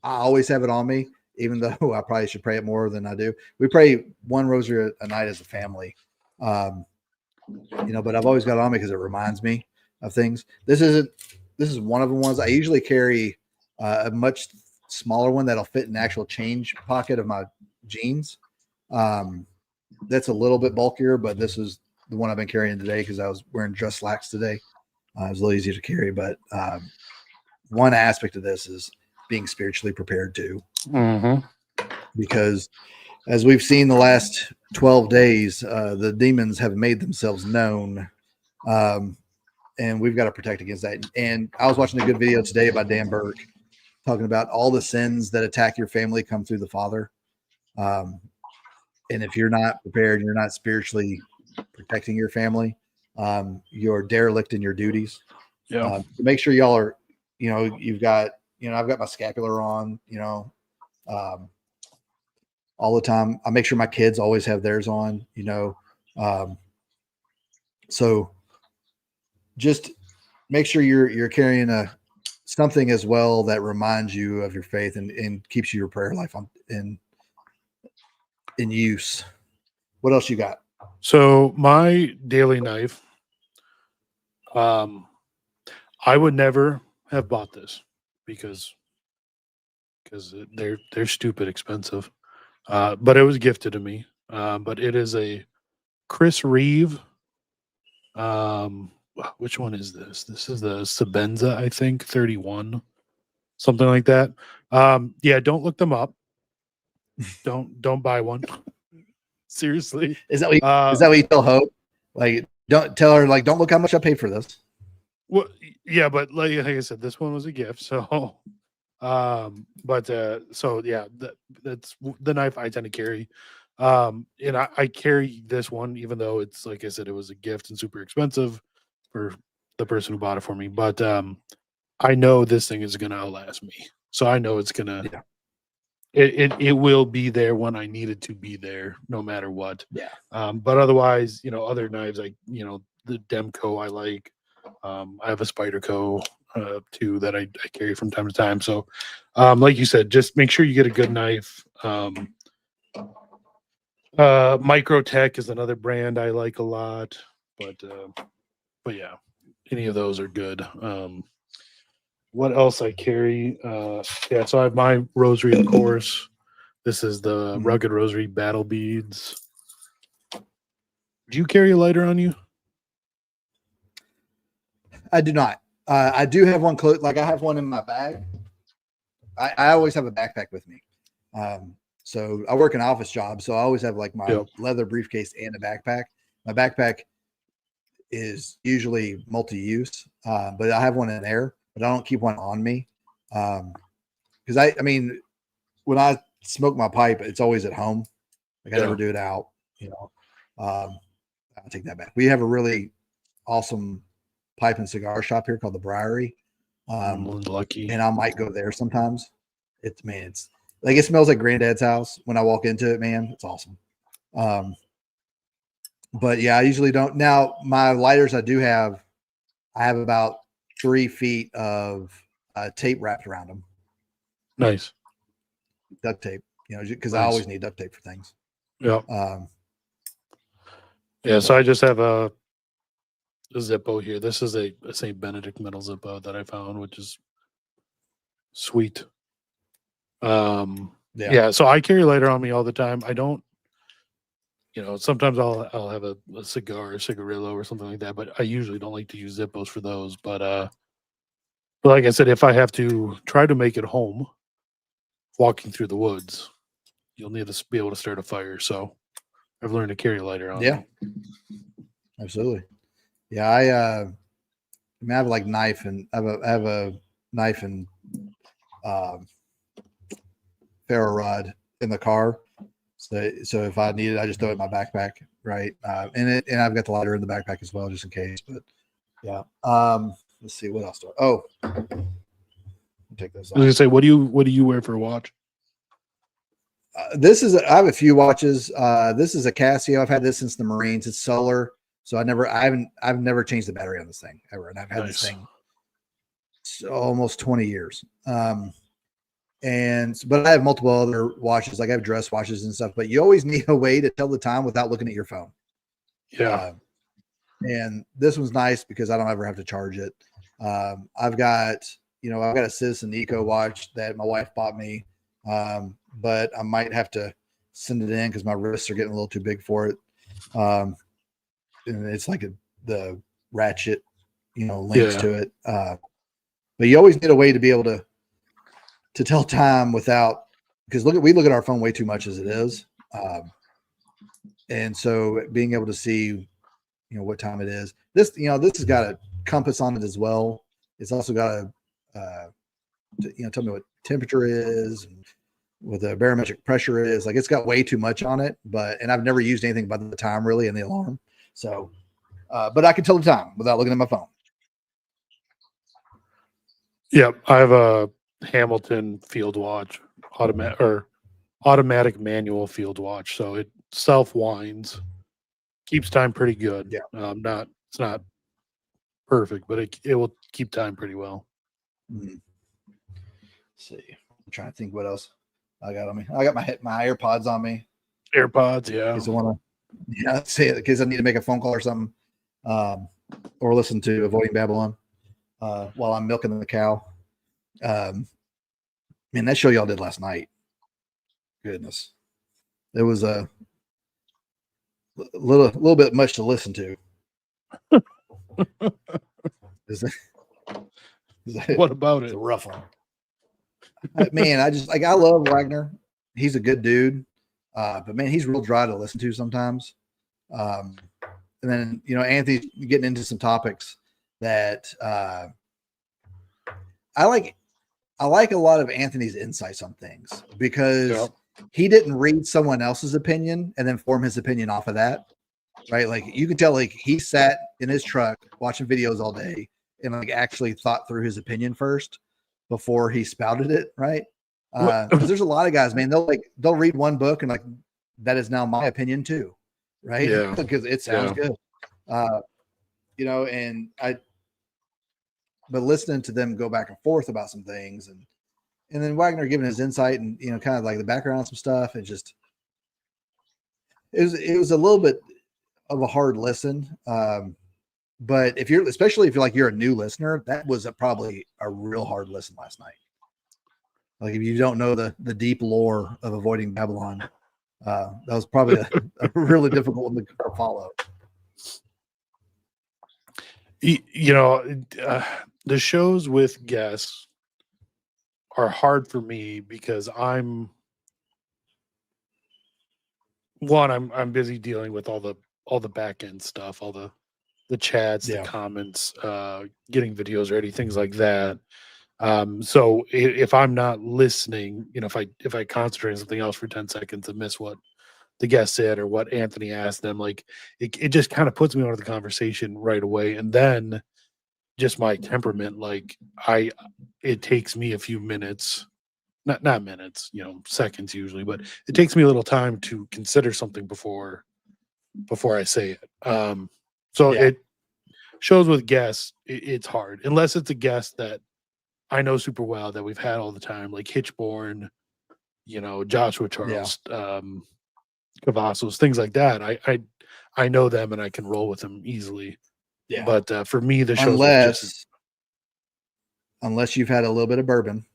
S3: always have it on me, even though I probably should pray it more than I do. We pray one rosary a night as a family. But I've always got it on me because it reminds me of things. This is one of the ones I usually carry, a much smaller one that'll fit in the actual change pocket of my jeans. That's a little bit bulkier, but this is the one I've been carrying today because I was wearing dress slacks today. It was a little easier to carry, but one aspect of this is being spiritually prepared too, because as we've seen the last 12 days, the demons have made themselves known. And we've got to protect against that. And I was watching a good video today by Dan Burke talking about all the sins that attack your family come through the father. And if you're not prepared, you're not spiritually protecting your family, you're derelict in your duties.
S2: Yeah.
S3: Make sure y'all are, you've got, I've got my scapular on, all the time. I make sure my kids always have theirs on, so just make sure you're carrying something as well that reminds you of your faith and keeps your prayer life in use. What else you got?
S2: So my daily knife, I would never have bought this because they're stupid expensive. But it was gifted to me. But it is a Chris Reeve. Which one is this? This is the Sabenza, I think, 31, something like that. Yeah, don't look them up. Don't buy one. Seriously.
S3: Is that what you tell Hope? Like, don't tell her, like, don't look how much I paid for this.
S2: Well, yeah, but like I said, this one was a gift. So, so yeah, that's the knife I tend to carry. And I carry this one, even though it's, like I said, it was a gift and super expensive for the person who bought it for me. But I know this thing is going to outlast me. So I know it's going to, it will be there when I need it to be there, no matter what.
S3: Yeah.
S2: But otherwise, other knives, like, the Demco I like. I have a Spyderco too that I carry from time to time. So, like you said, just make sure you get a good knife. Microtech is another brand I like a lot, but yeah, any of those are good. What else I carry? Yeah, so I have my rosary, of course. This is the Rugged Rosary Battle Beads. Do you carry a lighter on you?
S3: I do not. I do have one like I have one in my bag. I always have a backpack with me. So I work an office job, so I always have like my leather briefcase and a backpack. My backpack is usually multi-use, but I have one in there, but I don't keep one on me. Because I mean, when I smoke my pipe, it's always at home. Like I never do it out, I'll take that back. We have a really awesome pipe and cigar shop here called the Briary.
S2: I'm lucky.
S3: And I might go there sometimes. It's like, it smells like Granddad's house when I walk into it, man. It's awesome. But yeah, I usually don't. Now my lighters, I have about 3 feet of tape wrapped around them.
S2: Nice.
S3: Duct tape, because I always need duct tape for things.
S2: Yeah. Yeah. So I just have a Zippo here. This is a St. Benedict metal Zippo that I found, which is sweet. Yeah. So I carry a lighter on me all the time. I don't, sometimes I'll have a cigar or cigarillo or something like that, but I usually don't like to use Zippos for those. But like I said, if I have to try to make it home walking through the woods, you'll need to be able to start a fire. So I've learned to carry a lighter on.
S3: Yeah, absolutely. Yeah. I have like knife and I have a knife and ferro rod in the car. So if I need it, I just throw it in my backpack. Right. And I've got the lighter in the backpack as well, just in case, but yeah. Let's see what else. Take this off.
S2: I was gonna say, what do you wear for a watch?
S3: I have a few watches. This is a Casio. I've had this since the Marines. It's solar. So I've never changed the battery on this thing ever. And I've had this thing almost 20 years. But I have multiple other watches, like I have dress watches and stuff, but you always need a way to tell the time without looking at your phone.
S2: Yeah.
S3: And this one's nice because I don't ever have to charge it. I've got a Citizen Eco watch that my wife bought me. But I might have to send it in because my wrists are getting a little too big for it. and it's like the ratchet, links
S2: Yeah.
S3: to it. But you always need a way to be able to tell time without, because we look at our phone way too much as it is. And so being able to see, what time it is. This has got a compass on it as well. It's also got a, tell me what temperature is and what the barometric pressure is. Like, it's got way too much on it, and I've never used anything but the time really and the alarm. So, but I can tell the time without looking at my phone.
S2: Yeah, I have a Hamilton field watch, automatic manual field watch, so it self winds, keeps time pretty good.
S3: Yeah.
S2: It's not perfect, but it will keep time pretty well.
S3: Let's see, I'm trying to think what else I got on me. I got my AirPods on me.
S2: AirPods, yeah.
S3: In case I want to, say it in case I need to make a phone call or something, or listen to Avoiding Babylon while I'm milking the cow. Man, that show y'all did last night. Goodness, it was a little bit much to listen to.
S2: What about
S3: It's
S2: it?
S3: a rough one. Man, I love Wagner. He's a good dude. But man, he's real dry to listen to sometimes. And then, Anthony's getting into some topics that I like a lot of Anthony's insights on things, because he didn't read someone else's opinion and then form his opinion off of that. Right. Like, you can tell, like, he sat in his truck watching videos all day and like actually thought through his opinion first before he spouted it. Right. Because there's a lot of guys, man, they'll read one book and like, that is now my opinion too. Right.
S2: Yeah.
S3: Because it sounds good. But listening to them go back and forth about some things, and then Wagner giving his insight and, kind of like the background on some stuff. It was a little bit of a hard listen. But especially if you're a new listener, that was probably a real hard listen last night. Like, if you don't know the deep lore of Avoiding Babylon, that was probably a really difficult one to follow.
S2: The shows with guests are hard for me because I'm busy dealing with all the back end stuff, all the chats, the comments, getting videos ready, things like that. So if I'm not listening, if I concentrate on something else for 10 seconds and miss what the guest said or what Anthony asked them, like, it just kind of puts me out of the conversation right away. And then just my temperament, like, it takes me a few minutes, not minutes, seconds usually, but it takes me a little time to consider something before I say it. It shows with guests, it's hard unless it's a guest that I know super well, that we've had all the time, like Hitchborn, Joshua Charles, Cavazos, things like that. I know them and I can roll with them easily.
S3: Yeah.
S2: But for me, the show,
S3: unless you've had a little bit of bourbon,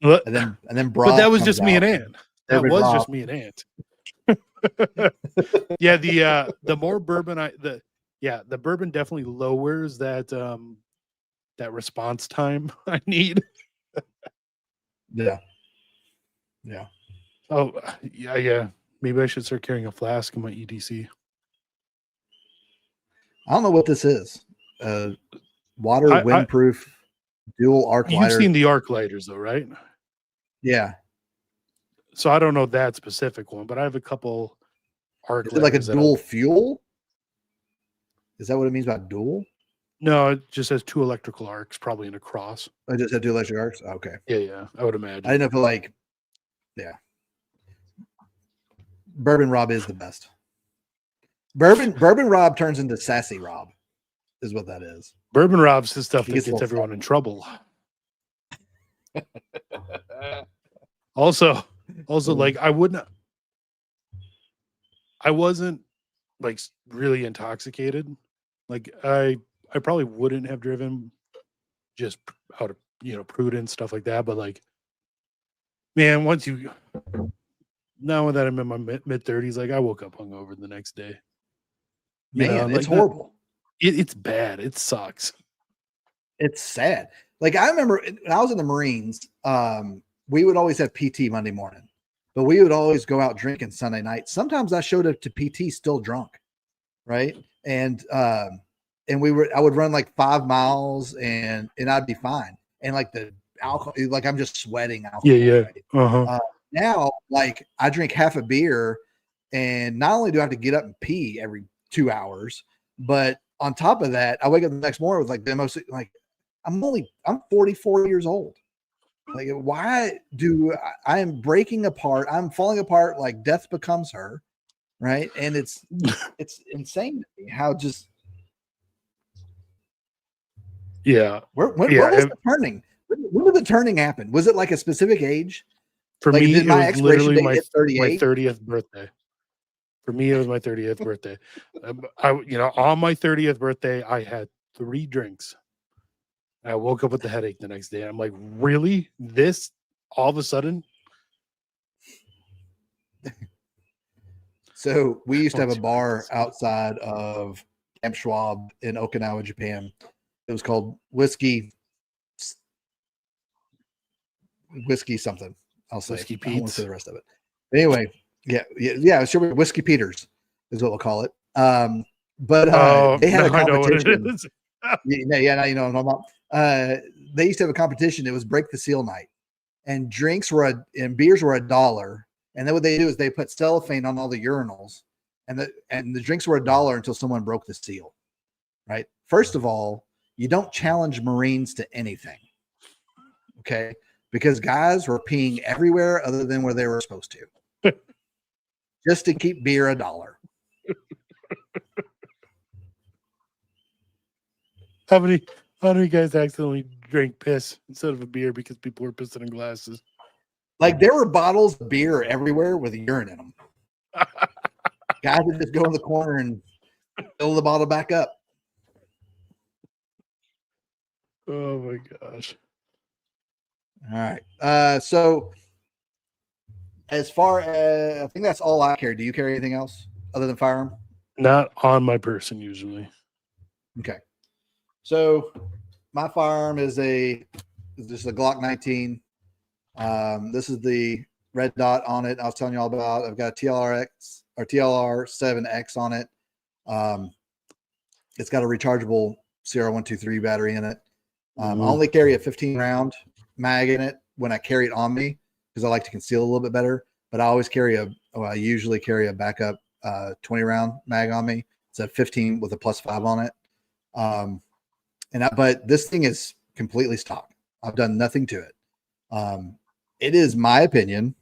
S2: and
S3: then
S2: but that was just me and Ant. That was just me and Ant. Yeah, the more bourbon the bourbon definitely lowers that response time I need.
S3: Yeah.
S2: Oh, yeah. Maybe I should start carrying a flask in my EDC.
S3: I don't know what this is. Water windproof dual arc lighter.
S2: You've seen the arc lighters though, right?
S3: Yeah.
S2: So I don't know that specific one, but I have a couple arc lighters.
S3: Is it like a dual fuel? Is that what it means by dual?
S2: No, it just has 2 electrical arcs, probably in a cross.
S3: I just have 2 electric arcs. Okay.
S2: Yeah, I would imagine.
S3: I didn't know if Bourbon Rob is the best. Bourbon Rob turns into Sassy Rob, is what that is.
S2: Bourbon Rob's the stuff that gets everyone in trouble. Also, like, I wasn't like really intoxicated. Like, I probably wouldn't have driven just out of prudence, stuff like that. But like, man, now that I'm in my mid 30s, like, I woke up hungover the next day. You know,
S3: Man, it's
S2: like that,
S3: horrible.
S2: it's bad. It sucks.
S3: It's sad. Like I remember when I was in the Marines, we would always have PT Monday morning, but we would always go out drinking Sunday night. Sometimes I showed up to PT still drunk, right? And I would run like 5 miles and I'd be fine. And like the alcohol, like I'm just sweating alcohol.
S2: Yeah.
S3: Right?
S2: Uh-huh.
S3: Now, like I drink half a beer, and not only do I have to get up and pee every 2 hours, but on top of that, I wake up the next morning with like the most like I'm 44 years old. Like, why do I am breaking apart? I'm falling apart like death becomes her, right? And it's insane to me how just
S2: Yeah.
S3: when
S2: Yeah,
S3: was the turning? When did the turning happen? Was it like a specific age?
S2: For
S3: Like,
S2: me,
S3: did
S2: it
S3: my
S2: was
S3: expiration
S2: literally
S3: date
S2: my
S3: hit 38?
S2: 30th birthday. For me, it was my 30th birthday. On my 30th birthday, I had 3 drinks. I woke up with the headache the next day. I'm like, really? This all of a sudden?
S3: So we used to have a
S2: Once you
S3: bar
S2: practice.
S3: outside of Camp Schwab in Okinawa, Japan. It was called whiskey something. I'll say.
S2: Whiskey
S3: I won't
S2: Pete's.
S3: say the rest of it. But anyway, yeah. Sure, Whiskey Peters is what we'll call it. But they had a
S2: now I know what it
S3: competition.
S2: is.
S3: Yeah, now you know what I'm talking about. They used to have a competition. It was break the seal night, and beers were $1. And then what they do is they put cellophane on all the urinals, and the drinks were $1 until someone broke the seal. Right. First of all, you don't challenge Marines to anything. Okay. Because guys were peeing everywhere other than where they were supposed to, just to keep beer $1.
S2: How many guys accidentally drank piss instead of a beer because people were pissing in glasses?
S3: Like there were bottles of beer everywhere with urine in them. Guys would just go in the corner and fill the bottle back up.
S2: Oh my gosh.
S3: All right. So as far as I think that's all I carry. Do you carry anything else other than firearm?
S2: Not on my person usually.
S3: Okay. So my firearm is just a Glock 19. This is the red dot on it I was telling you all about. I've got a TLR7X on it. It's got a rechargeable CR123 battery in it. I only carry a 15 round mag in it when I carry it on me because I like to conceal a little bit better. But I usually carry a backup 20 round mag on me. It's a 15 with a +5 on it. But this thing is completely stock. I've done nothing to it. It is my opinion.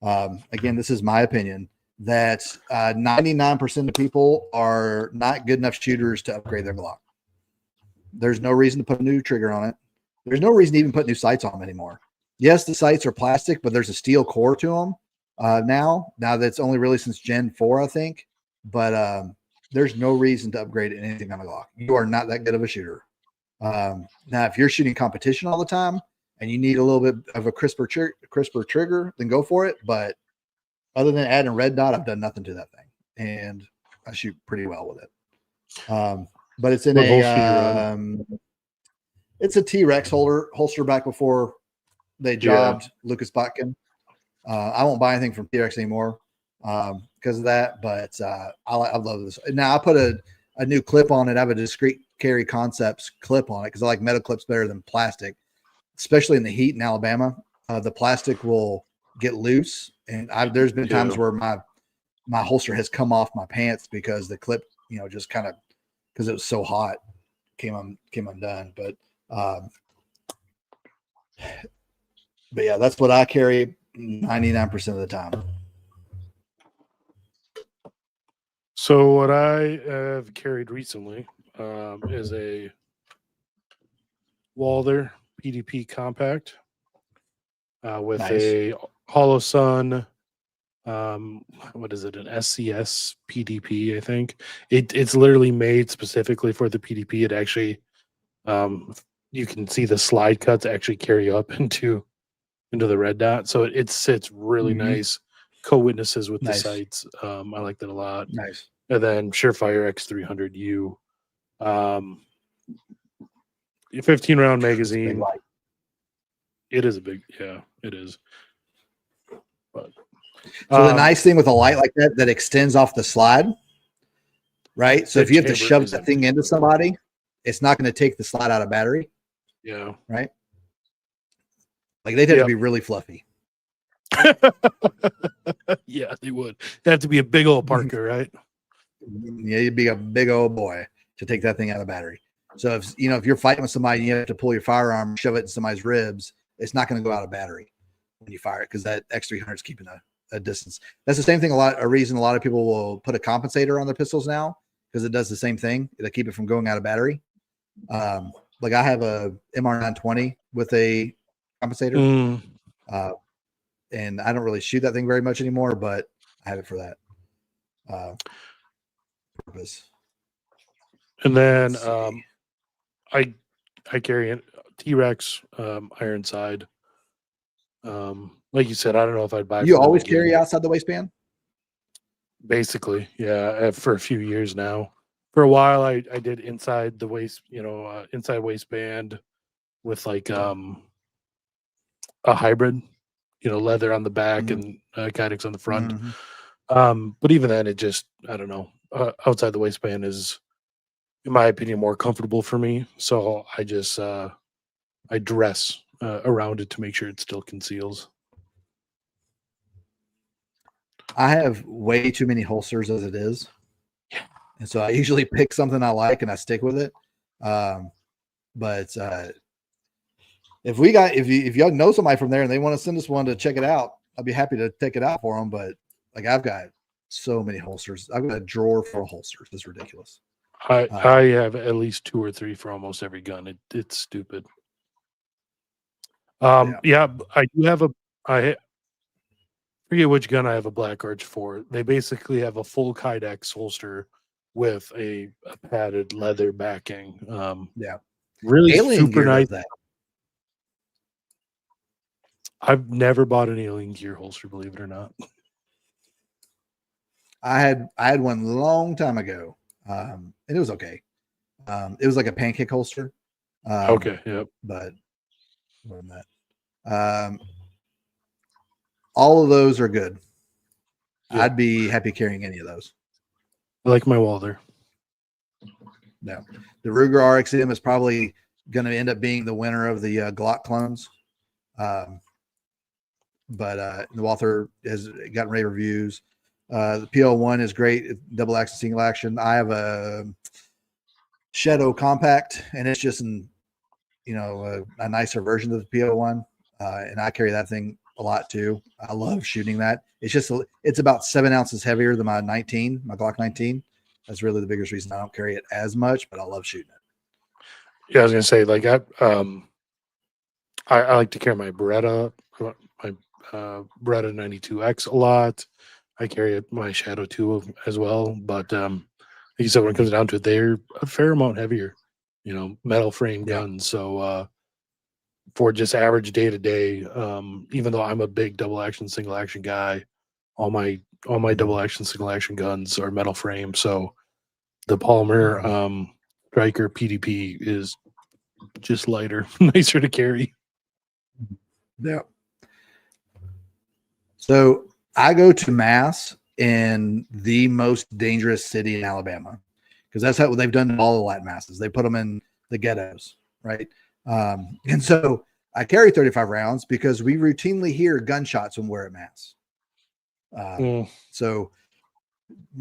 S3: Again, this is my opinion that 99% of people are not good enough shooters to upgrade their Glock. There's no reason to put a new trigger on it. There's no reason to even put new sights on them anymore. Yes, the sights are plastic, but there's a steel core to them now that's only really since Gen 4, I think. But there's no reason to upgrade anything on a Glock. You are not that good of a shooter. Now, if you're shooting competition all the time and you need a little bit of a crisper trigger, then go for it. But other than adding red dot, I've done nothing to that thing, and I shoot pretty well with it. But it's in it's a T-Rex holster back before they jobbed Lucas Botkin. I won't buy anything from T-Rex anymore because of that. But I love this. Now I put a new clip on it. I have a discrete carry concepts clip on it because I like metal clips better than plastic, especially in the heat in Alabama. The plastic will get loose, and there's been times where my holster has come off my pants because the clip, just kind of because it was so hot came undone. But yeah, that's what I carry 99% of the time.
S2: So what I have carried recently is a Walther PDP compact with a Hollow Sun. What is it? An SCS PDP, I think. It's literally made specifically for the PDP. It actually, you can see the slide cuts actually carry up into the red dot, so it sits really nice. Co-witnesses with the sights. I like that a lot.
S3: Nice.
S2: and then Surefire X300U. 15 round
S3: Big
S2: magazine.
S3: light.
S2: It is a big, yeah, it is. But
S3: So the nice thing with a light like that extends off the slide, right? So
S2: The
S3: if you have to
S2: chamber
S3: shove
S2: is
S3: that
S2: a-
S3: thing into somebody, it's not going to take the slide out of battery,
S2: yeah,
S3: right? Like they'd have to
S2: Yep.
S3: be really fluffy.
S2: yeah, they would. They have to be a big old Parker, right?
S3: Yeah, you'd be a big old boy to take that thing out of battery. So if you're fighting with somebody and you have to pull your firearm, shove it in somebody's ribs, it's not going to go out of battery when you fire it because that X300 is keeping a distance. That's the same thing. A reason a lot of people will put a compensator on their pistols now because it does the same thing. It'll keep it from going out of battery. Like I have a MR920 with a compensator, and I don't really shoot that thing very much anymore, but I have it for that purpose.
S2: And then
S3: Let's see.
S2: I carry a T-Rex Ironside. Like you said, I don't know if I'd buy.
S3: You
S2: from them
S3: always
S2: again.
S3: carry outside the waistband?
S2: Basically, yeah. For a few years now. For a while, I did inside the waist, inside waistband with like a hybrid, leather on the back and Kydex on the front. But even then, it just, I don't know. Outside the waistband is, in my opinion, more comfortable for me. So I just I dress around it to make sure it still conceals.
S3: I have way too many holsters as it is.
S2: Yeah.
S3: And so I usually pick something I like and I stick with it. But if y'all know somebody from there and they want to send us one to check it out, I'd be happy to take it out for them. But like I've got so many holsters. I've got a drawer full of holsters. It's ridiculous.
S2: I have at least 2 or 3 for almost every gun. It's stupid. Yeah, I do have I forget which gun I have a Black Arch for. They basically have a full Kydex holster with a padded leather backing. Really
S3: Alien
S2: super
S3: Gear does
S2: nice.
S3: that.
S2: I've never bought an Alien Gear holster, believe it or not.
S3: I had one long time ago, and it was okay. It was like a pancake holster.
S2: Okay, yep.
S3: But more than that, all of those are good.
S2: Yep.
S3: I'd be happy carrying any of those.
S2: I like my Walther.
S3: No, the Ruger RXM is probably going to end up being the winner of the Glock clones. But the Walther has gotten rave reviews. The PL1 is great, double action, single action. I have a Shadow Compact, and it's just a nicer version of the PL1, and I carry that thing a lot too. I love shooting that. It's about 7 ounces heavier than my Glock 19. That's really the biggest reason I don't carry it as much, but I love shooting it.
S2: Yeah, I was gonna say, like, I like to carry my Beretta, Beretta 92X a lot. I carry my Shadow 2 as well, but like you said, when it comes down to it, they're a fair amount heavier, metal frame guns. So for just average day to day, even though I'm a big double action, single action guy, all my double action, single action guns are metal frame. So the Palmer Striker PDP is just lighter, nicer to carry.
S3: Yeah. So I go to mass in the most dangerous city in Alabama because that's how they've done all the Latin masses. They put them in the ghettos, right? And so I carry 35 rounds because we routinely hear gunshots when we're at mass. So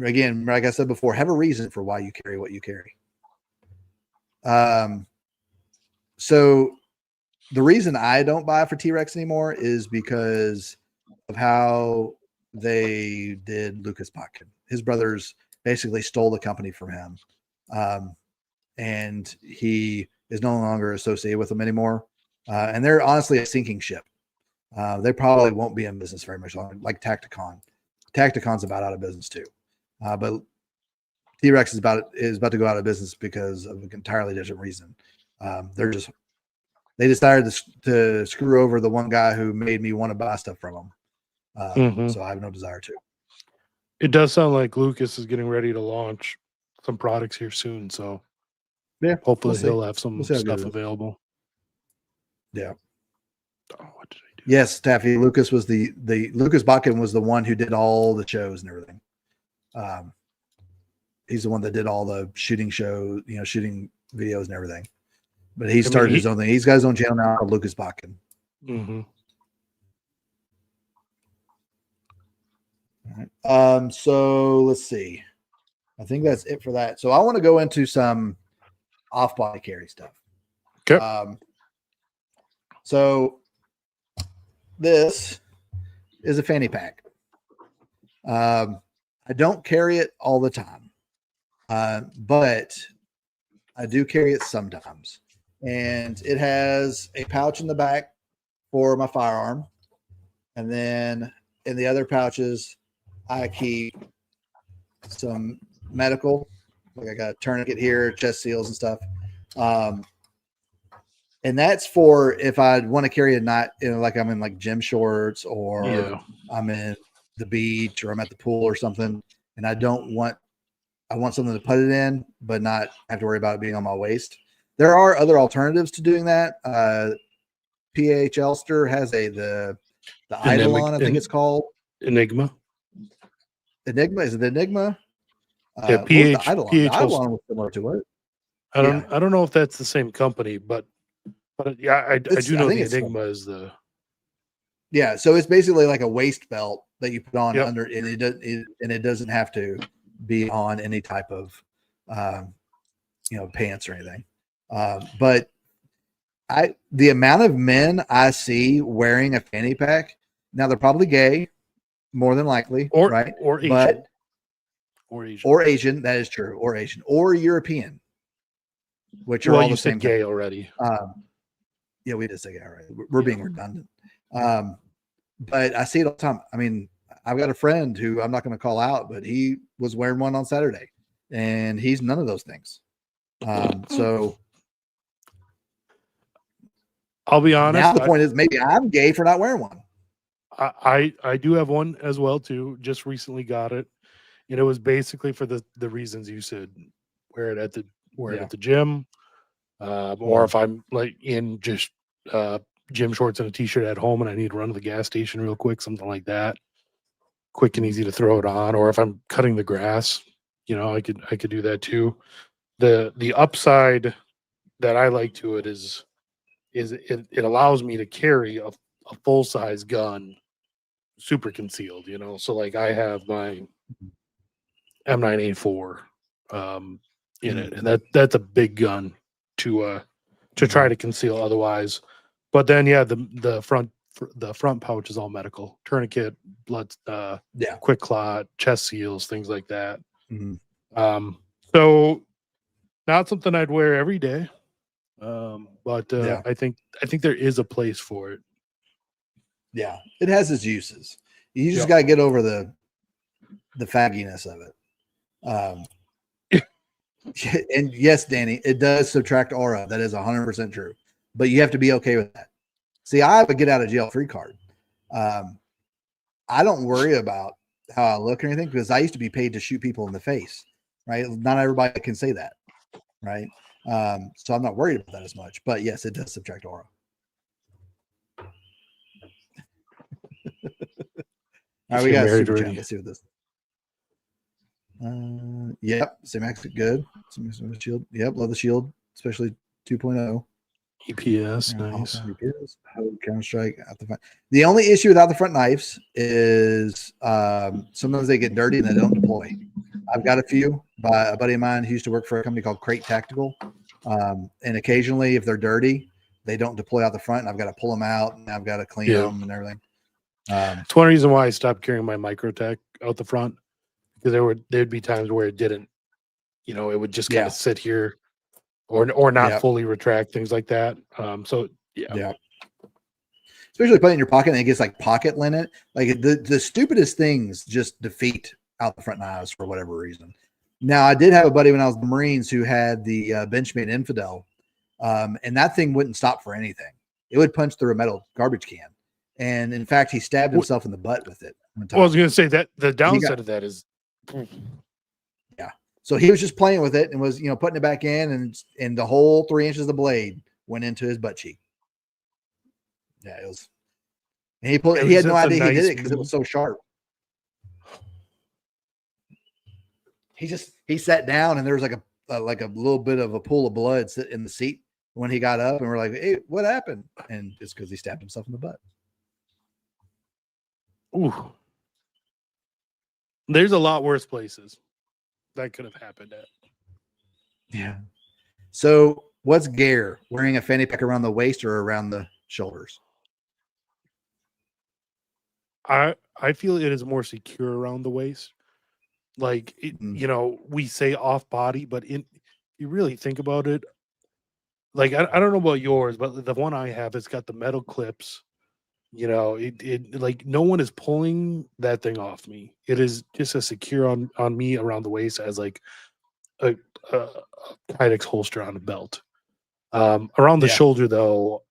S3: again, like I said before, have a reason for why you carry what you carry. So the reason I don't buy for T-Rex anymore is because of how they did Lucas Botkin. His brothers basically stole the company from him. And he is no longer associated with them anymore. And they're honestly a sinking ship. They probably won't be in business very much longer, like Tacticon. Tacticon's about out of business too. But T-Rex is about to go out of business because of an entirely different reason. They decided to screw over the one guy who made me want to buy stuff from them. So I have no desire to.
S2: It does sound like Lucas is getting ready to launch some products here soon. So
S3: Yeah,
S2: hopefully
S3: we'll see.
S2: he'll have some
S3: We'll see how good
S2: stuff
S3: it is.
S2: available.
S3: Yeah.
S2: Oh, what did I do?
S3: Yes, Taffy. Lucas was the Lucas Botkin was the one who did all the shows and everything. He's the one that did all the shooting shows, shooting videos and everything. But he started his own thing. He's got his own channel now called Lucas Botkin.
S2: Mm-hmm.
S3: All right. So let's see. I think that's it for that. So I want to go into some off-body carry stuff.
S2: Okay.
S3: So this is a fanny pack. I don't carry it all the time, but I do carry it sometimes. And it has a pouch in the back for my firearm. And then in the other pouches, I keep some medical, like I got a tourniquet here, chest seals and stuff. And that's for if I want to carry a night, like I'm in like gym shorts or I'm in the beach or I'm at the pool or something. And I want something to put it in, but not have to worry about it being on my waist. There are other alternatives to doing that. PH Elster has the Eidolon, I think it's called.
S2: Enigma.
S3: Enigma, is it the Enigma?
S2: Yeah, PH.
S3: The Eidolon?
S2: PH
S3: the Eidolon was similar to it.
S2: I don't know if that's the same company, but yeah, I do know the Enigma is the.
S3: Yeah, so it's basically like a waist belt that you put on under, and it doesn't have to be on any type of, pants or anything. But the amount of men I see wearing a fanny pack, now they're probably gay, more than likely, right?
S2: Or Asian.
S3: Or Asian, that is true, or Asian, or European, which are all the same
S2: gay
S3: thing.
S2: already.
S3: Yeah, we did say gay already. We're being redundant. But I see it all the time. I mean, I've got a friend who I'm not going to call out, but he was wearing one on Saturday, and he's none of those things. So
S2: I'll be honest.
S3: Now the point is, maybe I'm gay for not wearing one.
S2: I do have one as well too. Just recently got it, and it was basically for the reasons you said. Wear it at the gym, or if I'm like in just gym shorts and a t-shirt at home and I need to run to the gas station real quick, something like that. Quick and easy to throw it on, or if I'm cutting the grass, I could do that too. The upside that I like to it is it allows me to carry a full size gun, super concealed. So like I have my M9A4 in it, and that's a big gun to try to conceal otherwise. But then the front pouch is all medical, tourniquet, blood, quick clot, chest seals, things like that. So not something I'd wear every day, but I think there is a place for it.
S3: Yeah, it has its uses. You just got to get over the fagginess of it. And yes, Danny, it does subtract aura. That is 100% true. But you have to be okay with that. See, I have a get out of jail free card. I don't worry about how I look or anything because I used to be paid to shoot people in the face, right? Not everybody can say that, right? So I'm not worried about that as much. But yes, it does subtract aura. All right, we got a super chat. Let's see what this. Yep, Samax good. Some shield. Yep, love the shield, especially 2.0.
S2: EPS, nice.
S3: EPS, Counter Strike out the front. The only issue without the front knives is sometimes they get dirty and they don't deploy. I've got a few by a buddy of mine who used to work for a company called Crate Tactical, and occasionally if they're dirty, they don't deploy out the front, and I've got to pull them out and I've got to clean them and everything.
S2: It's one reason why I stopped carrying my Microtech out the front, because there'd be times where it didn't, it would just kind of sit here or not fully retract, things like that. So
S3: especially put it in your pocket and it gets like pocket lint. Like the stupidest things just defeat out the front knives for whatever reason. Now I did have a buddy when I was in the Marines who had the Benchmade Infidel, and that thing wouldn't stop for anything. It would punch through a metal garbage can. And in fact, he stabbed himself in the butt with it.
S2: Well, I was going to say that the downside of that is
S3: Yeah. So he was just playing with it and was, putting it back in, and the whole 3 inches of the blade went into his butt cheek. Yeah, it was. And
S2: At
S3: he
S2: least
S3: had no
S2: that's a
S3: idea he did
S2: nice
S3: it because it was so sharp. He sat down and there was like a little bit of a pool of blood sitting in the seat when he got up, and we're like, "Hey, what happened?" And it's because he stabbed himself in the butt.
S2: Ooh. There's a lot worse places that could have happened at.
S3: Yeah. So what's Gare? Wearing a fanny pack around the waist or around the shoulders?
S2: I feel it is more secure around the waist. Like we say off body, but you really think about it, like I don't know about yours, but the one I have, it's got the metal clips. It like no one is pulling that thing off me. It is just as secure on me around the waist as like a Kydex holster on a belt. Around the shoulder though,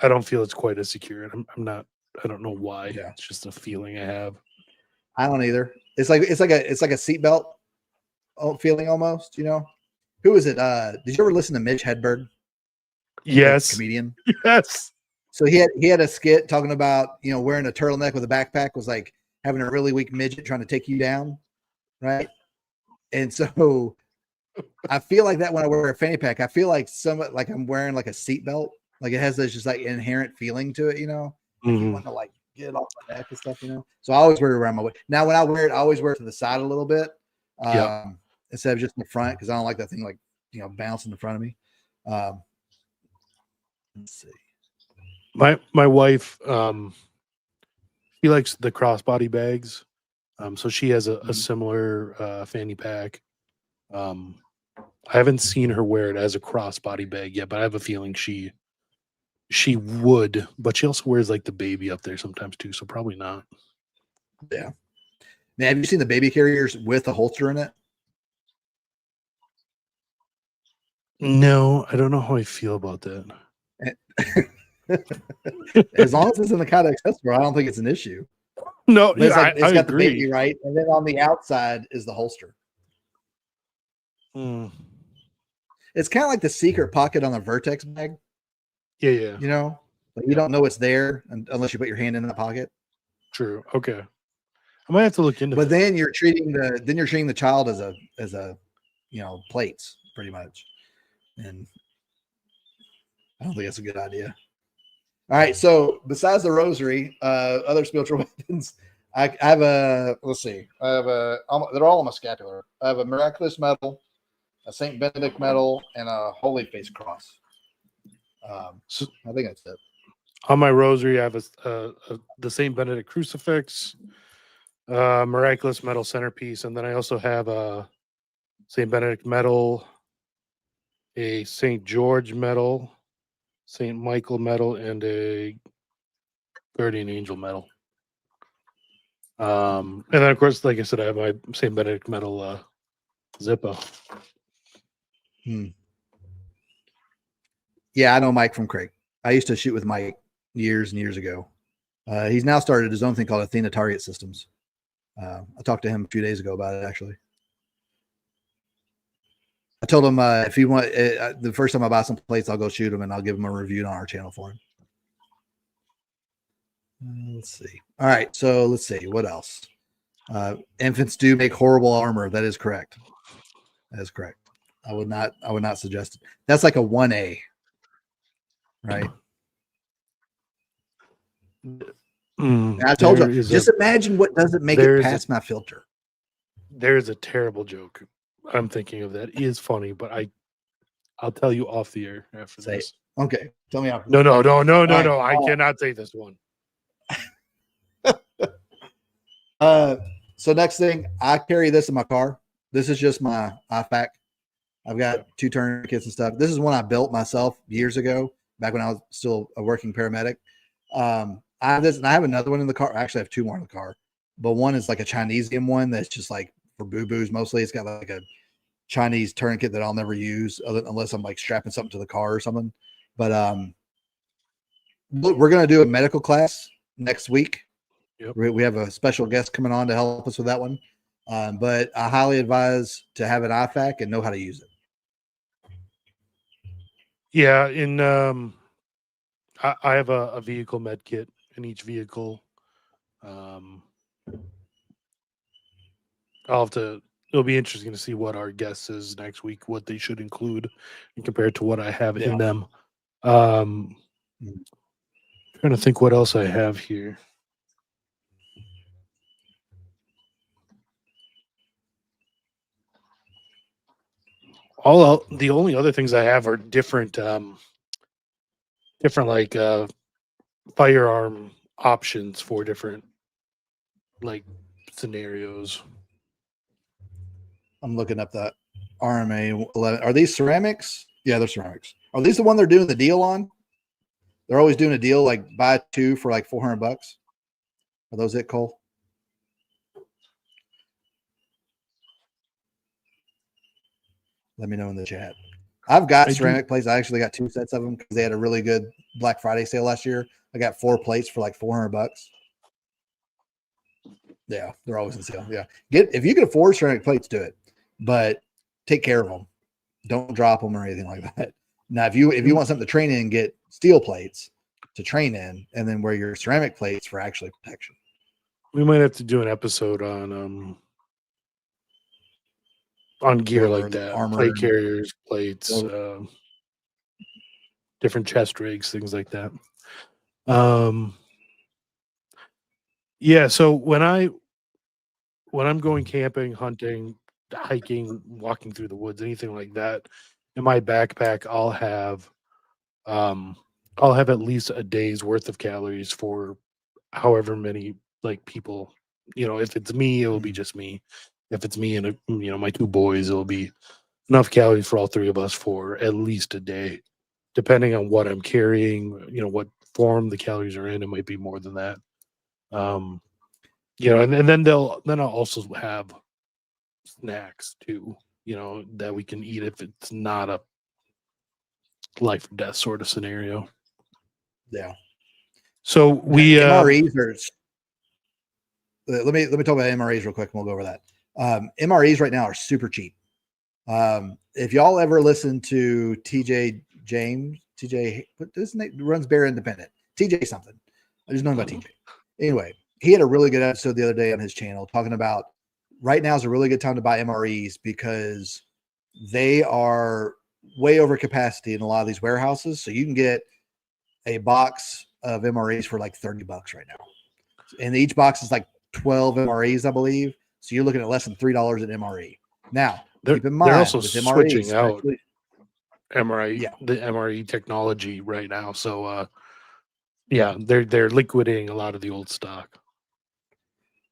S2: I don't feel it's quite as secure. And I'm not. I don't know why.
S3: Yeah.
S2: It's just a feeling I have.
S3: I don't either. It's like a seatbelt feeling almost. Who is it? Did you ever listen to Mitch Hedberg?
S2: Yes.
S3: Comedian.
S2: Yes.
S3: So he had a skit talking about wearing a turtleneck with a backpack was like having a really weak midget trying to take you down, right? And so I feel like that when I wear a fanny pack, I feel like like I'm wearing like a seatbelt. Like it has this just like inherent feeling to it, If you want to like get it off my neck and stuff, So I always wear it around my waist. Now when I wear it, I always wear it to the side a little bit, instead of just in the front, because I don't like that thing like bouncing in front of me. Let's see.
S2: My wife, she likes the crossbody bags. So she has a similar fanny pack. I haven't seen her wear it as a crossbody bag yet, but I have a feeling she would. But she also wears like the baby up there sometimes too, so probably not.
S3: Yeah. Now, have you seen the baby carriers with a holster in it?
S2: No, I don't know how I feel about that.
S3: As long as it's in the kind of accessible, I don't think it's an issue.
S2: No,
S3: But it's like it's
S2: I
S3: got
S2: agree.
S3: the baby, right? And then on the outside is the holster. It's kind of like the secret pocket on a Vertex bag.
S2: Yeah.
S3: Like you don't know it's there unless you put your hand in the pocket.
S2: True. Okay. I might have to look into
S3: But
S2: that.
S3: then you're treating the child as a plates pretty much. And I don't think that's a good idea. All right. So besides the rosary, other spiritual weapons, I have let's see. They're all on my scapular. I have a miraculous medal, a St. Benedict medal, and a Holy Face cross.
S2: So,
S3: I think that's it.
S2: on my rosary, I have the St. Benedict crucifix, miraculous metal centerpiece, and then I also have a St. Benedict medal, a St. George medal, St. Michael medal, and a guardian angel medal. And then of course, like I said, I have my St. Benedict medal Zippo.
S3: Yeah, I know Mike from Craig. I used to shoot with Mike years and years ago. He's now started his own thing called Athena Target Systems. I talked to him a few days ago about it, actually. I told him if he want the first time I buy some plates, I'll go shoot him and I'll give him a review on our channel for him. Let's see. All right, so let's see what else. Infants do make horrible armor. That is correct. That is correct. I would not suggest it. That's like a 1A, right? I told you. Just imagine what doesn't make it past my filter.
S2: There's a terrible joke I'm thinking of that is funny, but I'll tell you off the air after this.
S3: Okay, tell me after.
S2: No.
S3: Right.
S2: I cannot say this one.
S3: So next thing, I carry this in my car. This is just my IFAC. I've got 2 tourniquets and stuff. This is one I built myself years ago, back when I was still a working paramedic. I have this, and I have another one in the car. Actually, I have 2 more in the car, but one is like a Chinesium one that's just like for boo-boos mostly. It's got like a Chinese tourniquet that I'll never use unless I'm like strapping something to the car or something. But we're going to do a medical class next week.
S2: Yep.
S3: We have a special guest coming on to help us with that one. But I highly advise to have an IFAK and know how to use it.
S2: Yeah, I have a vehicle med kit in each vehicle. It'll be interesting to see what our guest says next week, what they should include compared to what I have in them. Trying to think what else I have here. The only other things I have are different like firearm options for different like scenarios.
S3: I'm looking up that RMA 11. Are these ceramics? Yeah, they're ceramics. Are these the one they're doing the deal on? They're always doing a deal like buy two for like $400. Are those it, Cole? Let me know in the chat. I've got ceramic plates. I actually got 2 sets of them because they had a really good Black Friday sale last year. I got 4 plates for like $400. Yeah, they're always in sale. Yeah, if you can afford ceramic plates, do it, but take care of them. Don't drop them or anything like that. Now, if you want something to train in, get steel plates to train in, and then wear your ceramic plates for actually protection.
S2: We might have to do an episode on gear like that,
S3: armor,
S2: plate carriers, plates, different chest rigs, things like that. Yeah, so when I'm going camping, hunting, hiking, walking through the woods, anything like that, in my backpack I'll have at least a day's worth of calories for however many like people. If it's me, it will be just me. If it's me and my 2 boys, it'll be enough calories for all 3 of us for at least a day, depending on what I'm carrying, what form the calories are in. It might be more than that. And then I'll also have snacks too, that we can eat if it's not a life or death sort of scenario.
S3: Yeah.
S2: So we
S3: MREs are. Let me talk about MREs real quick, and we'll go over that. MREs right now are super cheap. If y'all ever listen to TJ James, what his name runs Bear Independent, TJ something. I just know him by TJ. Anyway, he had a really good episode the other day on his channel talking about right now is a really good time to buy MREs because they are way over capacity in a lot of these warehouses. So you can get a box of MREs for like $30 right now. And each box is like 12 MREs, I believe. So you're looking at less than $3 an MRE. Now, keep in mind,
S2: they're also
S3: with
S2: switching
S3: MREs,
S2: out the
S3: yeah.
S2: MRE technology right now. So they're liquidating a lot of the old stock.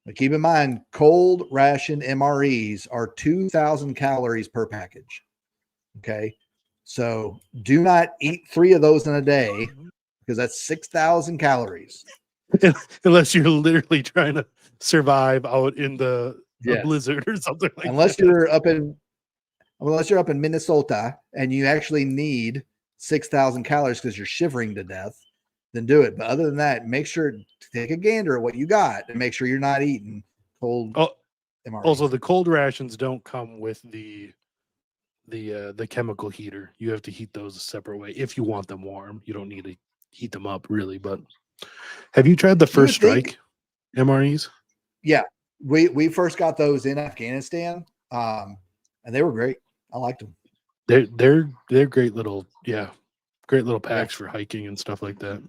S3: But keep in mind, cold ration MREs are 2,000 calories per package. Okay. So do not eat 3 of those in a day because that's 6,000 calories.
S2: Unless you're literally trying to survive out in the blizzard or something like
S3: unless
S2: that.
S3: Unless you're up in Minnesota and you actually need 6,000 calories because you're shivering to death, then do it. But other than that, make sure to take a gander at what you got and make sure you're not eating cold. MREs.
S2: Also, the cold rations don't come with the chemical heater. You have to heat those a separate way if you want them warm. You don't need to heat them up really. But have you tried the First Strike MREs?
S3: Yeah, we first got those in Afghanistan, and they were great. I liked them.
S2: They're great little packs for hiking and stuff like that.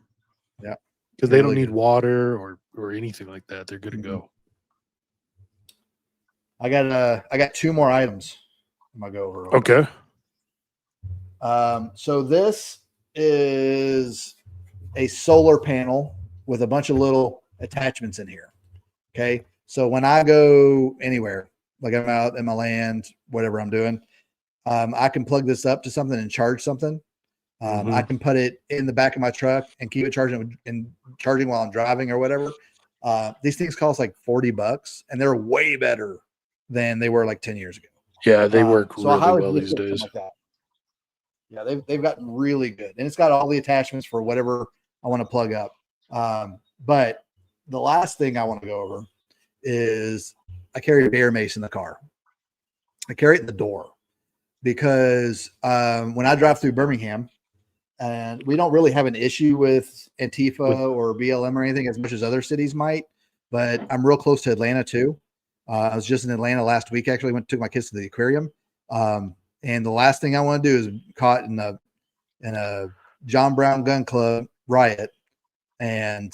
S3: Yeah,
S2: because they don't need water or anything like that. They're good to go.
S3: I got 2 more items. I'm gonna go over.
S2: Okay.
S3: So this is a solar panel with a bunch of little attachments in here. Okay. So when I go anywhere, like I'm out in my land, whatever I'm doing, I can plug this up to something and charge something. I can put it in the back of my truck and keep it charging while I'm driving or whatever. These things cost like $40 and they're way better than they were like 10 years ago.
S2: Yeah, they work really well these days.
S3: Like that. Yeah, they've gotten really good. And it's got all the attachments for whatever I want to plug up. But the last thing I want to go over is I carry a bear mace in the car. I carry it in the door because when I drive through Birmingham, and we don't really have an issue with Antifa or BLM or anything as much as other cities might, but I'm real close to Atlanta too. I was just in Atlanta last week. Actually, took my kids to the aquarium. And the last thing I want to do is caught in a John Brown gun club riot. And,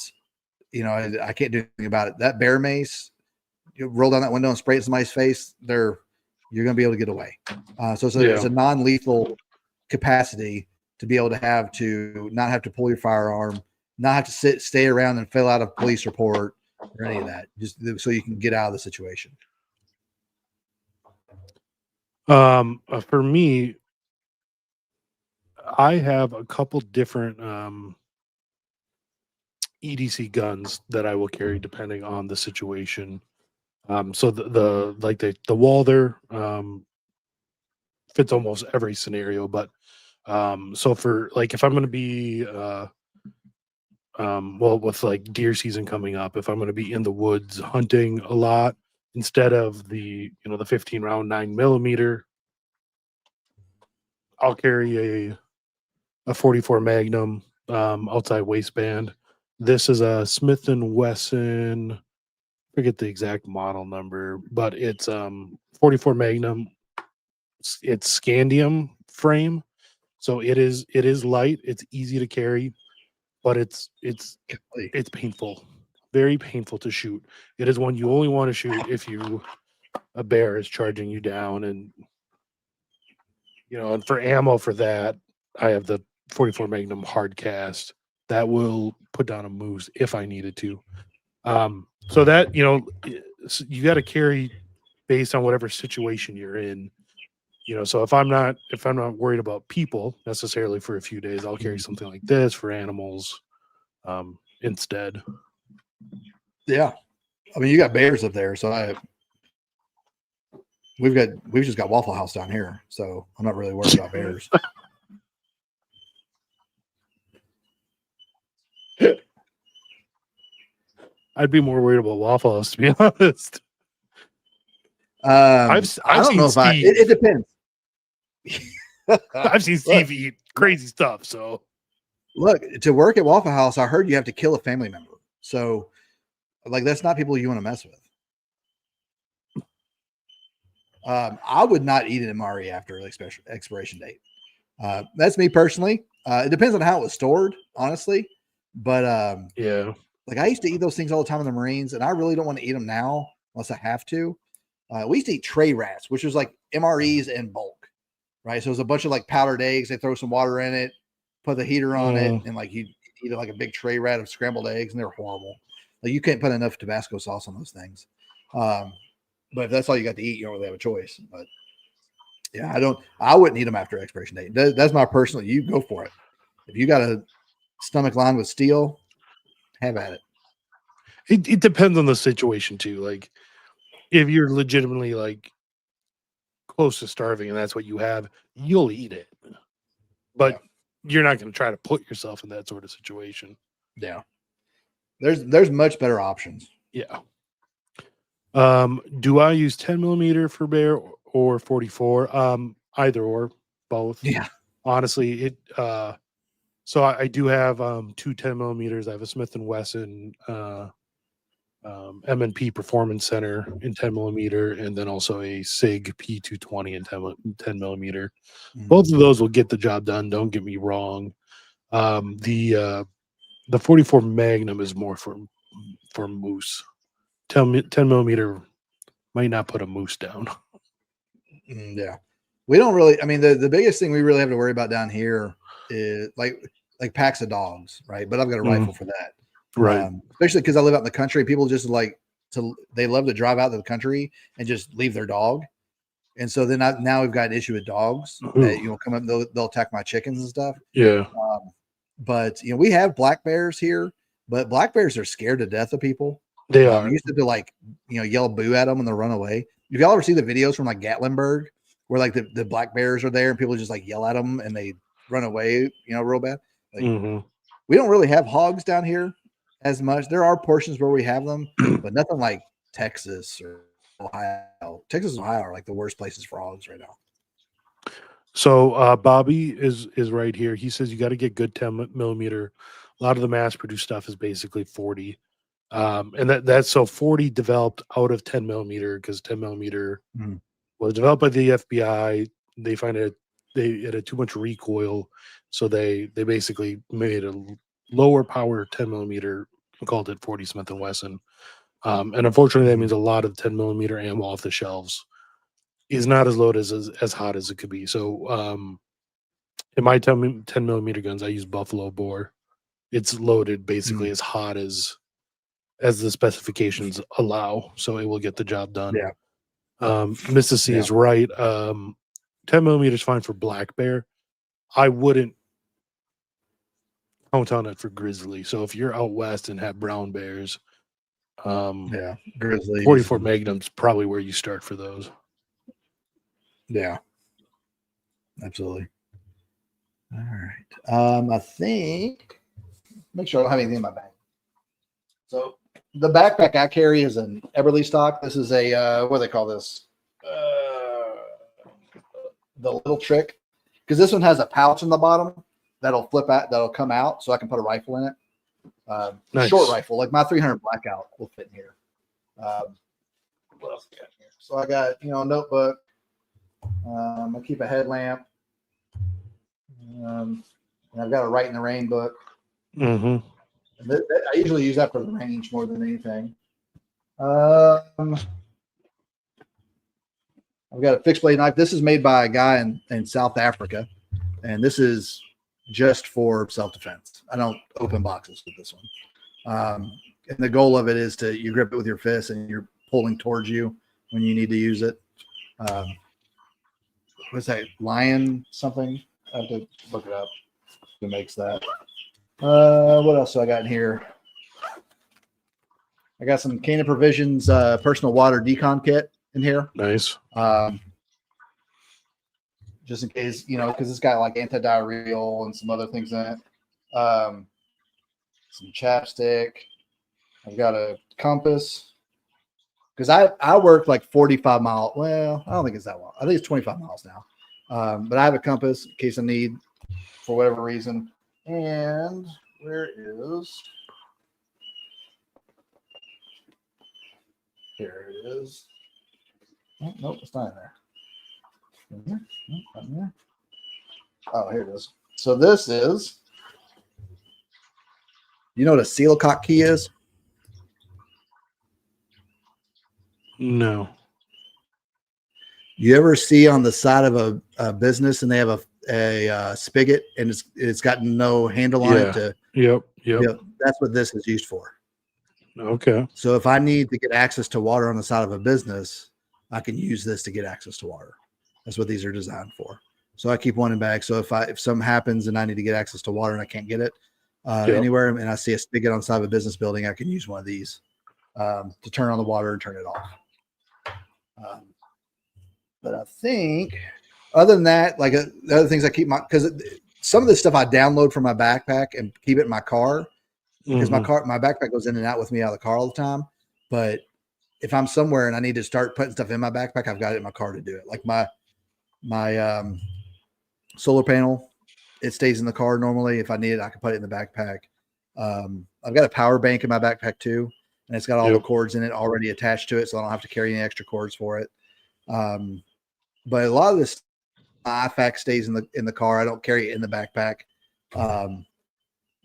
S3: you know, I can't do anything about it. That bear mace, you roll down that window and spray it in somebody's face, you're going to be able to get away. So it's a non-lethal capacity to be able to not have to pull your firearm, not have to stay around and fill out a police report or any of that, just so you can get out of the situation.
S2: For me, I have a couple different EDC guns that I will carry depending on the situation. So the Walther fits almost every scenario, but so for like if I'm going to be well, with like deer season coming up, if I'm going to be in the woods hunting a lot, instead of the 15 round 9mm, I'll carry a 44 Magnum outside waistband. This is a Smith and Wesson. Forget the exact model number, but it's 44 Magnum. It's scandium frame, so it is light. It's easy to carry, but it's painful, very painful to shoot. It is one you only want to shoot if a bear is charging you down, and and for ammo for that, I have the 44 Magnum hard cast that will put down a moose if I needed to. So that you got to carry based on whatever situation you're in. So if I'm not worried about people necessarily for a few days, I'll carry something like this for animals instead.
S3: Yeah, I mean, you got bears up there, so we've just got Waffle House down here, so I'm not really worried about bears.
S2: I'd be more worried about Waffle House, to be honest.
S3: I don't know if it depends.
S2: I've seen Steve eat crazy stuff. So,
S3: look, to work at Waffle House, I heard you have to kill a family member. So, like, that's not people you want to mess with. I would not eat an MRE after expiration date. That's me personally. It depends on how it was stored, honestly. But
S2: yeah,
S3: like I used to eat those things all the time in the Marines, and I really don't want to eat them now unless I have to. We used to eat tray rats, which was like MREs in bulk, right? So it was a bunch of like powdered eggs. They throw some water in it, put the heater on it, and like you eat like a big tray rat of scrambled eggs, and they're horrible. Like you can't put enough Tabasco sauce on those things. But if that's all you got to eat, you don't really have a choice. But yeah, I wouldn't eat them after expiration date. That's my personal. You go for it. If you got a stomach lined with steel, have at it.
S2: It depends on the situation too. Like if you're legitimately like close to starving and that's what you have, you'll eat it. But you're not going to try to put yourself in that sort of situation.
S3: Yeah. There's much better options.
S2: Yeah. Do I use 10mm for bear or 44? Either or, both.
S3: Yeah.
S2: Honestly, so I do have 2 10mm. I have a Smith and Wesson M&P Performance Center in 10mm, and then also a SIG P220 in 10mm. Both of those will get the job done. Don't get me wrong. The 44 Magnum is more for moose. 10mm might not put a moose down.
S3: Yeah, we don't really. I mean, the biggest thing we really have to worry about down here is like packs of dogs, right? But I've got a rifle for that,
S2: right?
S3: Especially because I live out in the country. People just they love to drive out to the country and just leave their dog, and so then now we've got an issue with dogs that come up, they'll attack my chickens and stuff.
S2: Yeah,
S3: but we have black bears here, but black bears are scared to death of people.
S2: They are.
S3: We used to yell boo at them and they'll run away. If y'all ever see the videos from like Gatlinburg where like the black bears are there and people just like yell at them and they run away, real bad. Like, we don't really have hogs down here as much. There are portions where we have them, but nothing like Texas or Ohio. Texas and Ohio are like the worst places for hogs right now.
S2: So Bobby is right here. He says you got to get good 10 millimeter. A lot of the mass produced stuff is basically 40. And that's so 40 developed out of 10 millimeter because 10 millimeter
S3: Mhm.
S2: was developed by the FBI. They find it had too much recoil, so they basically made a lower power 10 millimeter and called it 40 Smith and Wesson. And unfortunately, that means a lot of 10 millimeter ammo off the shelves is not as loaded as hot as it could be. So in my 10 millimeter guns, I use Buffalo bore. It's loaded basically as hot as the specifications allow, so it will get the job done.
S3: Yeah.
S2: Mr. C is right. 10 millimeter is fine for black bear. I wouldn't count on it for grizzly. So if you're out west and have brown bears,
S3: Grizzly
S2: 44 Magnum's probably where you start for those.
S3: Yeah, absolutely. All right. I think make sure I don't have anything in my bag. So the backpack I carry is an Everly stock. This is a what do they call this? The little trick, because this one has a pouch in the bottom that'll flip out, that'll come out, so I can put a rifle in it.
S2: Nice.
S3: Short rifle, like my 300 Blackout will fit in here. What else we got here? So I got a notebook. I keep a headlamp. And I've got a Write in the Rain book.
S2: Mm-hmm.
S3: I usually use that for the range more than anything. I've got a fixed blade knife. This is made by a guy in South Africa, and this is just for self-defense. I don't open boxes with this one. And the goal of it is you grip it with your fist and you're pulling towards you when you need to use it. What's that? Lion something? I have to look it up. Who makes that? What else do I got in here? I got some Canaan Provisions personal water decon kit in here.
S2: Nice.
S3: Just in case, because it's got like antidiarrheal and some other things in it. Some chapstick. I've got a compass. Because I work like 45 miles. Well, I don't think it's that long. I think it's 25 miles now. But I have a compass in case I need for whatever reason. And where is... Here it is. Oh, nope, it's not in there. In here? Nope, not in there. Oh, here it is. So this is... You know what a seal cock key is?
S2: No.
S3: You ever see on the side of a business and they have a spigot and it's got no handle on it?
S2: Yep.
S3: That's what this is used for.
S2: Okay.
S3: So if I need to get access to water on the side of a business, I can use this to get access to water. That's what these are designed for. So I keep one in bag. So if something happens and I need to get access to water and I can't get it anywhere, and I see a spigot on the side of a business building, I can use one of these to turn on the water and turn it off. But I think other than that, like the other things I keep because some of this stuff I download from my backpack and keep it in my car because my backpack goes in and out with me out of the car all the time. But if I'm somewhere and I need to start putting stuff in my backpack, I've got it in my car to do it. Like my solar panel, it stays in the car normally. If I need it, I can put it in the backpack. I've got a power bank in my backpack too, and it's got all the cords in it already attached to it, so I don't have to carry any extra cords for it. But a lot of this IFAC stays in the car. I don't carry it in the backpack.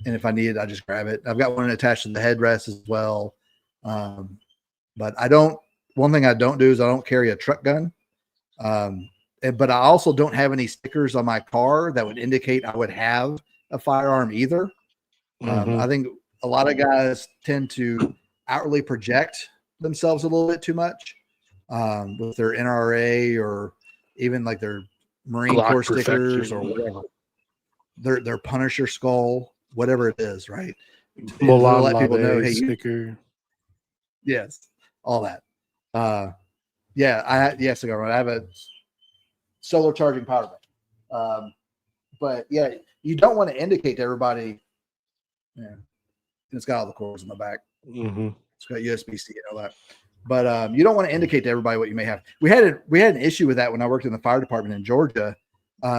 S3: And if I need it, I just grab it. I've got one attached to the headrest as well. But one thing I don't do is I don't carry a truck gun. But I also don't have any stickers on my car that would indicate I would have a firearm either. I think a lot of guys tend to outwardly project themselves a little bit too much with their NRA or even like their Marine
S2: Glock
S3: Corps stickers
S2: perfection.
S3: or whatever. Their Punisher skull, whatever it is, right?
S2: Milan
S3: let people know, hey,
S2: sticker.
S3: Yes, all that. I have a solar charging power bank. But yeah, you don't want to indicate to everybody. Yeah, it's got all the cords in the back.
S2: Mm-hmm.
S3: It's got USB-C and all that. But you don't want to indicate to everybody what you may have. We had an issue with that when I worked in the fire department in Georgia.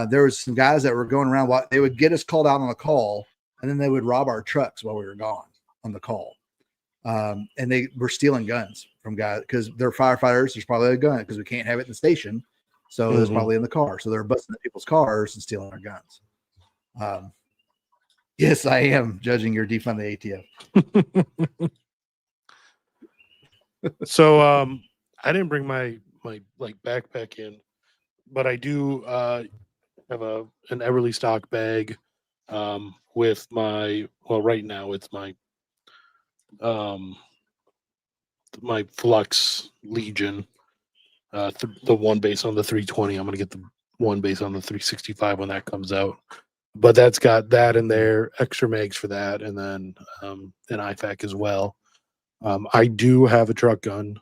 S3: There was some guys that were going around. They would get us called out on a call, and then they would rob our trucks while we were gone on the call. And they were stealing guns from guys because they're firefighters. There's probably a gun because we can't have it in the station. So it's probably in the car. So they're busting at people's cars and stealing our guns. Yes, I am judging your defund the ATF.
S2: So I didn't bring my like backpack in, but I do have an Everly stock bag with my right now it's my my Flux Legion, the one based on the 320. I'm gonna get the one based on the 365 when that comes out. But that's got that in there, extra mags for that, and then an IFAK as well. I do have a truck gun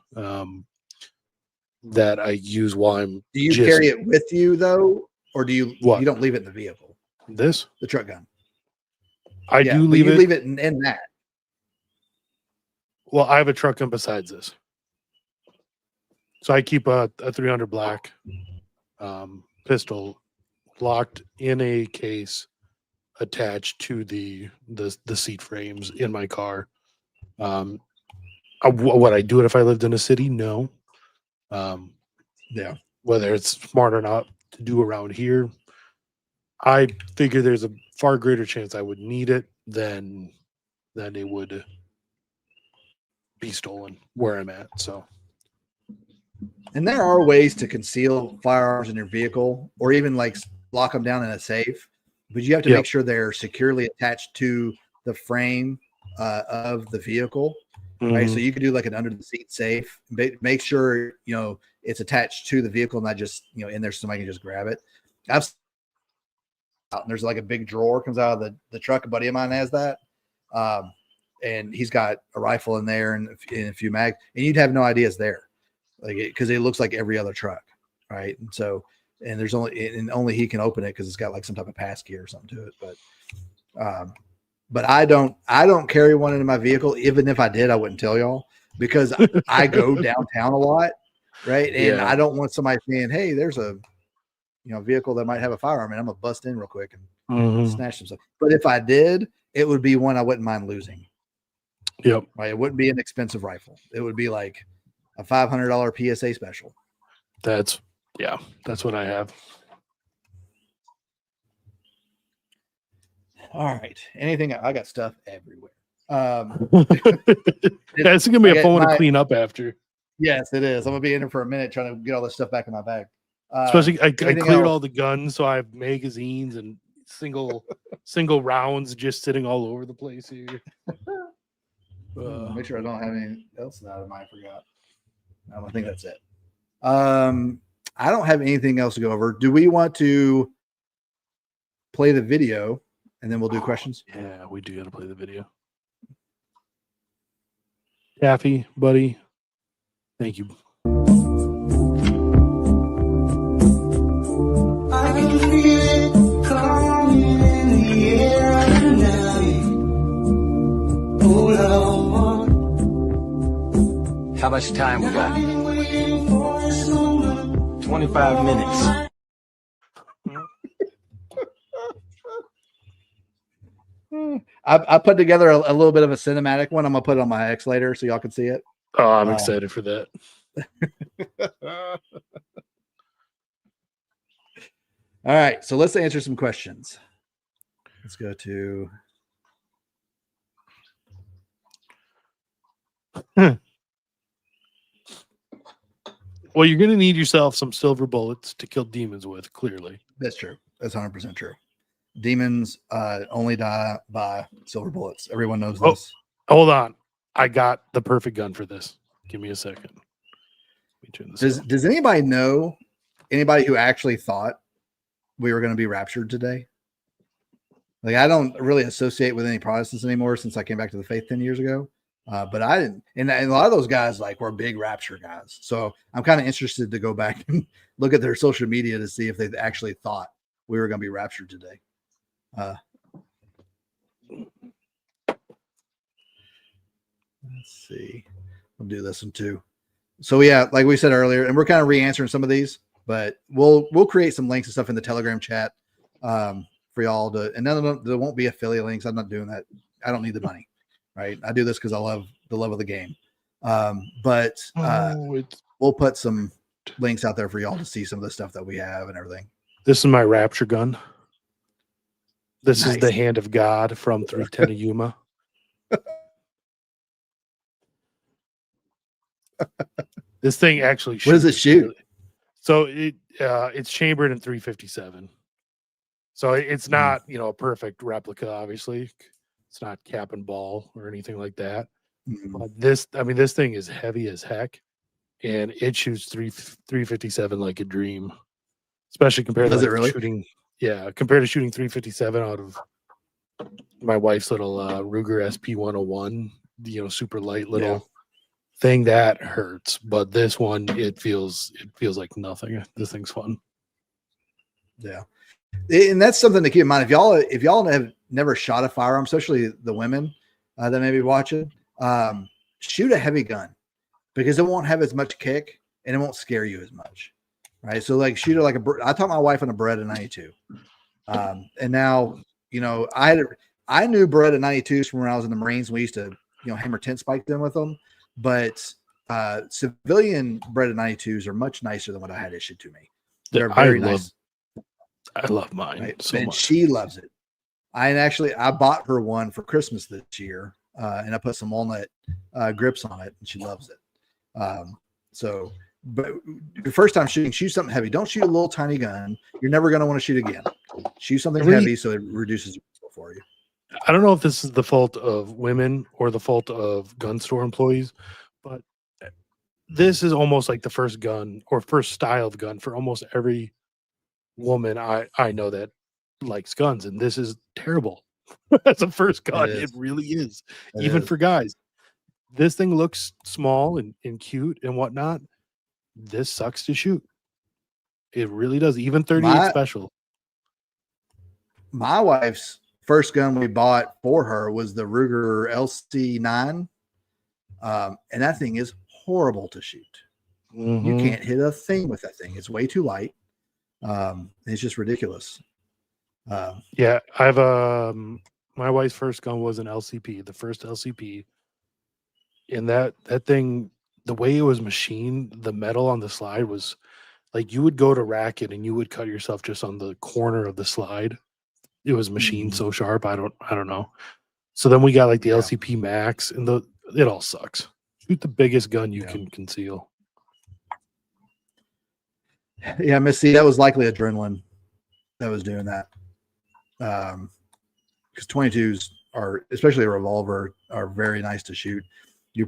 S2: that I use while I'm.
S3: Do you carry it with you though, or do you?
S2: What?
S3: You don't leave it in the vehicle?
S2: The
S3: truck gun.
S2: I do leave it.
S3: Leave it in that.
S2: Well, I have a truck gun besides this, so I keep a 300 black pistol locked in a case attached to the seat frames in my car. Would I do it if I lived in a city? No.
S3: Yeah.
S2: Whether it's smart or not to do around here, I figure there's a far greater chance I would need it than it would be stolen where I'm at. So,
S3: and there are ways to conceal firearms in your vehicle, or even like lock them down in a safe, but you have to make sure they're securely attached to the frame of the vehicle. Right. So you could do like an under the seat safe, make sure, it's attached to the vehicle, not just, in there so somebody can just grab it. There's like a big drawer comes out of the truck. A buddy of mine has that. And he's got a rifle in there and a few mags, and you'd have no idea it's there, because it looks like every other truck. Right. And so, and only he can open it because it's got like some type of pass key or something to it. But I don't carry one into my vehicle. Even if I did, I wouldn't tell y'all, because I go downtown a lot. Right. And I don't want somebody saying, hey, there's a, vehicle that might have a firearm, and I'm gonna bust in real quick and snatch some stuff. But if I did, it would be one I wouldn't mind losing.
S2: Yep.
S3: Right. It wouldn't be an expensive rifle. It would be like a $500 PSA special.
S2: That's what I have.
S3: All right. Anything? I got stuff everywhere.
S2: It's gonna be a phone to clean up after.
S3: Yes, it is. I'm gonna be in there for a minute trying to get all this stuff back in my bag.
S2: Especially, I cleared all the guns, so I have magazines and single rounds just sitting all over the place here.
S3: Make sure I don't have anything else that I forgot. I think that's it. I don't have anything else to go over. Do we want to play the video and then we'll do questions?
S2: Yeah, we do got to play the video. Taffy, buddy, thank you.
S6: I can feel it coming in the air tonight. Oh, Lord.
S7: How much time we got?
S6: I've been waiting for this moment.
S7: 25 minutes.
S3: I put together a little bit of a cinematic one. I'm gonna put it on my X later so y'all can see it.
S2: Oh, I'm excited for that.
S3: All right, so let's answer some questions. Let's go to
S2: Well, you're going to need yourself some silver bullets to kill demons with, clearly.
S3: That's true. That's 100% true. Demons only die by silver bullets. Everyone knows this.
S2: Hold on. I got the perfect gun for this. Give me a second. Let me turn this
S3: Does anybody know anybody who actually thought we were going to be raptured today? Like, I don't really associate with any Protestants anymore since I came back to the faith 10 years ago. But I didn't, and a lot of those guys were big rapture guys. So I'm kind of interested to go back and look at their social media to see if they actually thought we were going to be raptured today. Let's see. We'll do this one too. So yeah, like we said earlier, and we're kind of re-answering some of these, but we'll create some links and stuff in the Telegram chat for y'all to, and none of them, there won't be affiliate links. I'm not doing that. I don't need the money, right? I do this because I love the love of the game. But we'll put some links out there for y'all to see some of the stuff that we have and everything.
S2: This is my Rapture gun. This is
S3: Nice.
S2: the Hand of God from 310 of Yuma. This thing actually shoots.
S3: What does it shoot?
S2: So it's chambered in 357. So it's not, a perfect replica, obviously. It's not cap and ball or anything like that. But this thing is heavy as heck, and it shoots 357 like a dream. Especially compared to shooting 357 out of my wife's little Ruger SP-101, super light little thing that hurts. But this one, it feels like nothing. This thing's fun.
S3: Yeah, and that's something to keep in mind. If y'all have never shot a firearm, especially the women that may be watching, shoot a heavy gun because it won't have as much kick and it won't scare you as much. Right. So like shoot it like I taught my wife on a Beretta 92. And now, I knew Beretta 92s from when I was in the Marines. We used to, hammer tent spikes in with them, but civilian Beretta 92s are much nicer than what I had issued to me. They're very nice.
S2: I love mine.
S3: Right?
S2: So
S3: and
S2: much.
S3: She loves it. I bought her one for Christmas this year. And I put some walnut grips on it and she loves it. But the first time shooting, shoot something heavy. Don't shoot a little tiny gun. You're never going to want to shoot again. Shoot something heavy so it reduces the risk for you.
S2: I don't know if this is the fault of women or the fault of gun store employees, but this is almost like the first gun or first style of gun for almost every woman I know that likes guns, and this is terrible. That's a first gun. It really is. Even for guys. This thing looks small and cute and whatnot. This sucks to shoot. It really does. Even 38 special.
S3: My wife's first gun we bought for her was the Ruger LC9. And that thing is horrible to shoot. You can't hit a thing with that thing. It's way too light. It's just ridiculous.
S2: Yeah, I've my wife's first gun was an LCP, the first LCP. And that thing, the way it was machined, the metal on the slide was like you would go to rack it and you would cut yourself just on the corner of the slide. It was machined so sharp. I don't know. So then we got like the LCP Max, and it all sucks. Shoot the biggest gun you can conceal.
S3: Yeah, Missy, that was likely adrenaline that was doing that. Because 22s are, especially a revolver, are very nice to shoot. You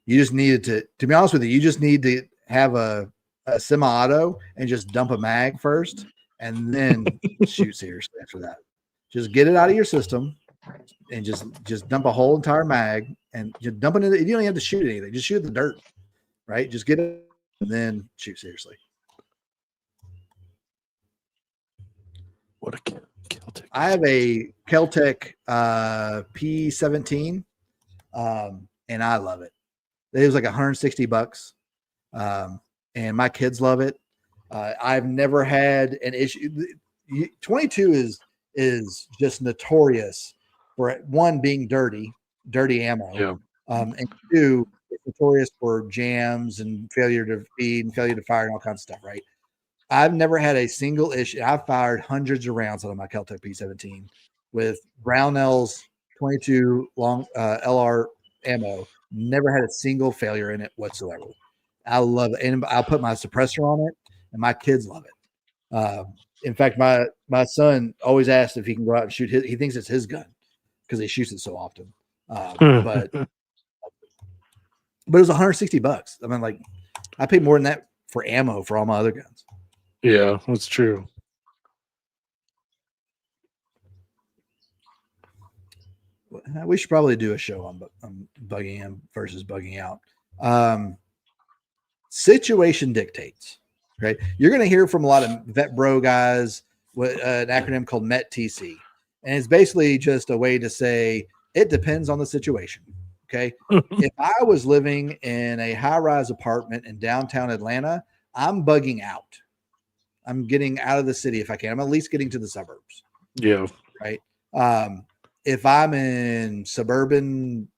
S3: just needed to be honest with you, you just need to have a semi-auto and just dump a mag first and then shoot seriously after that. Just get it out of your system and just dump a whole entire mag and just dump it in. You don't even have to shoot anything. Just shoot the dirt, right? Just get it and then shoot seriously.
S2: What a Kel-Tec.
S3: I have a Kel-Tec P17, and I love it. It was like $160, and my kids love it. I've never had an issue. 22 is just notorious for one being dirty ammo.
S2: Yeah.
S3: And two, it's notorious for jams and failure to feed and failure to fire and all kinds of stuff, right? I've never had a single issue. I've fired hundreds of rounds out of my Kel-Tec P17 with Brownell's 22 long LR ammo. Never had a single failure in it whatsoever. I love it. And I'll put my suppressor on it, and my kids love it. In fact, my son always asks if he can go out and shoot his. He thinks it's his gun because he shoots it so often. But it was $160. I mean, like, I paid more than that for ammo for all my other guns.
S2: Yeah, that's true.
S3: We should probably do a show on bugging in versus bugging out. Situation dictates. Okay, you're going to hear from a lot of vet bro guys with an acronym called METTC, and it's basically just a way to say it depends on the situation. Okay. If I was living in a high-rise apartment in downtown Atlanta, I'm bugging out. I'm getting out of the city if I can. I'm at least getting to the suburbs.
S2: Yeah.
S3: Right. If I'm in suburban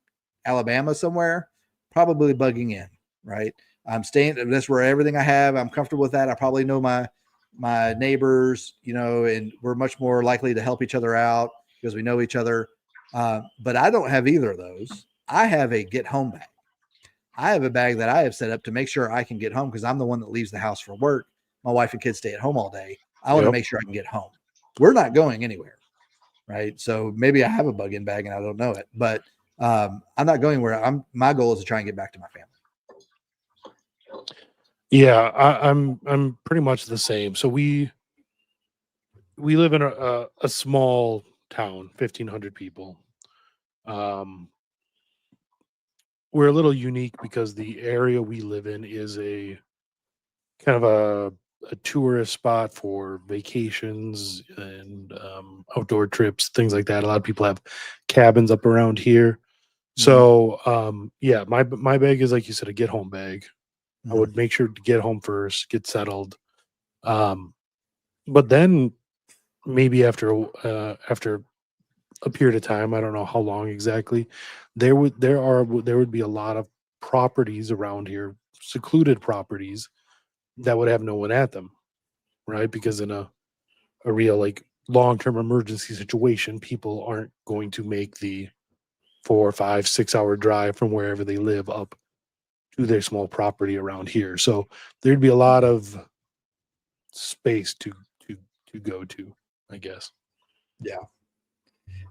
S3: Alabama somewhere, probably bugging in. Right. I'm staying. That's where everything I have. I'm comfortable with that. I probably know my neighbors, and we're much more likely to help each other out because we know each other. But I don't have either of those. I have a get home bag. I have a bag that I have set up to make sure I can get home because I'm the one that leaves the house for work. My wife and kids stay at home all day. I want to make sure I can get home. We're not going anywhere. Right. So maybe I have a bug in bag and I don't know it, but I'm not going where my goal is to try and get back to my family.
S2: Yeah, I'm pretty much the same. So we live in a small town, 1,500 people. We're a little unique because the area we live in is a kind of a tourist spot for vacations and outdoor trips, things like that. A lot of people have cabins up around here. So yeah, my bag is, like you said, a get home bag. I would make sure to get home first, get settled. But then maybe after a period of time, I don't know how long exactly, there would be a lot of properties around here, secluded properties that would have no one at them, right? Because in a real like long-term emergency situation, people aren't going to make the 4, 5, 6 hour drive from wherever they live up to their small property around here. So there'd be a lot of space to go to, I guess.
S3: Yeah.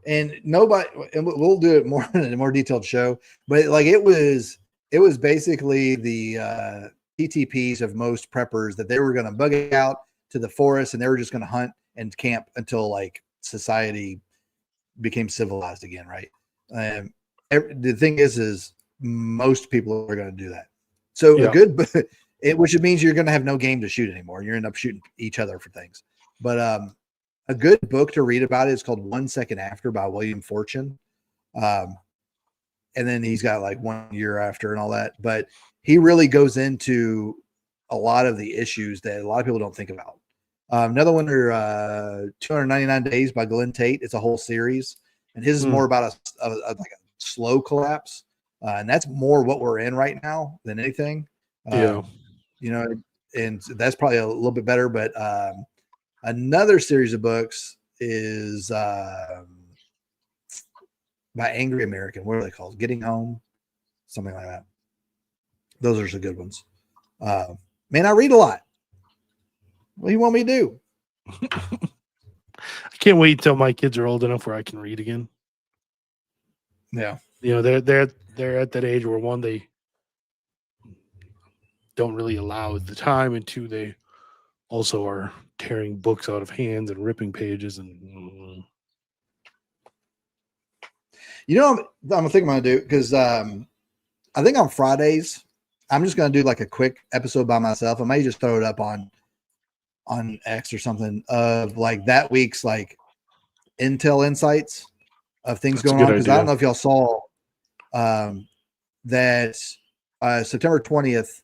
S3: And we'll do it more in a more detailed show, but like it was basically the TTPs of most preppers that they were going to bug out to the forest and they were just going to hunt and camp until like society became civilized again. Right. The thing is most people are going to do that. So which means you're going to have no game to shoot anymore. You end up shooting each other for things. But a good book to read about it is called 1 Second After by William Fortune. And then he's got like 1 year after and all that. But he really goes into a lot of the issues that a lot of people don't think about. Another one are 299 Days by Glenn Tate. It's a whole series. And his is more about like a slow collapse. And that's more what we're in right now than anything. And that's probably a little bit better. But another series of books is by Angry American. What are they called? Getting Home, something like that. Those are some good ones. Man, I read a lot. What do you want me to do?
S2: I can't wait till my kids are old enough where I can read again.
S3: Yeah.
S2: They're at that age where, one, they don't really allow the time, and two, they also are tearing books out of hands and ripping pages. And
S3: I'm thinking I'm gonna do because I think on Fridays I'm just gonna do like a quick episode by myself. I may just throw it up on X or something of like that week's like intel insights of things going on, because I don't know if y'all saw that September 20th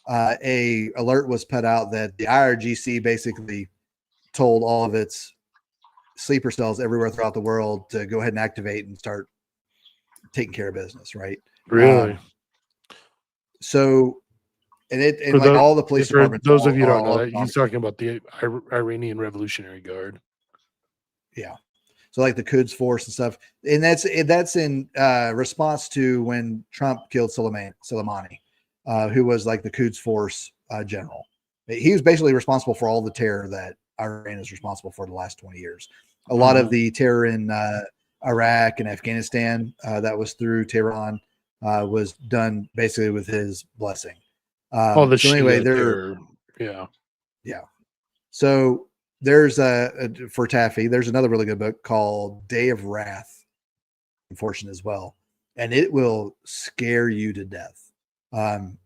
S3: a alert was put out that the IRGC basically told all of its sleeper cells everywhere throughout the world to go ahead and activate and start taking care of business, right?
S2: Really?
S3: So and like all the police departments.
S2: Those of you who don't know that, he's talking about the Iranian Revolutionary Guard.
S3: Yeah. So like the Quds Force and stuff. And that's in response to when Trump killed Soleimani, who was like the Quds Force general. He was basically responsible for all the terror that Iran is responsible for the last 20 years. A lot of the terror in Iraq and Afghanistan that was through Tehran was done basically with his blessing.
S2: So anyway,
S3: yeah. So there's for Taffy, there's another really good book called Day of Wrath, unfortunately as well, and it will scare you to death. And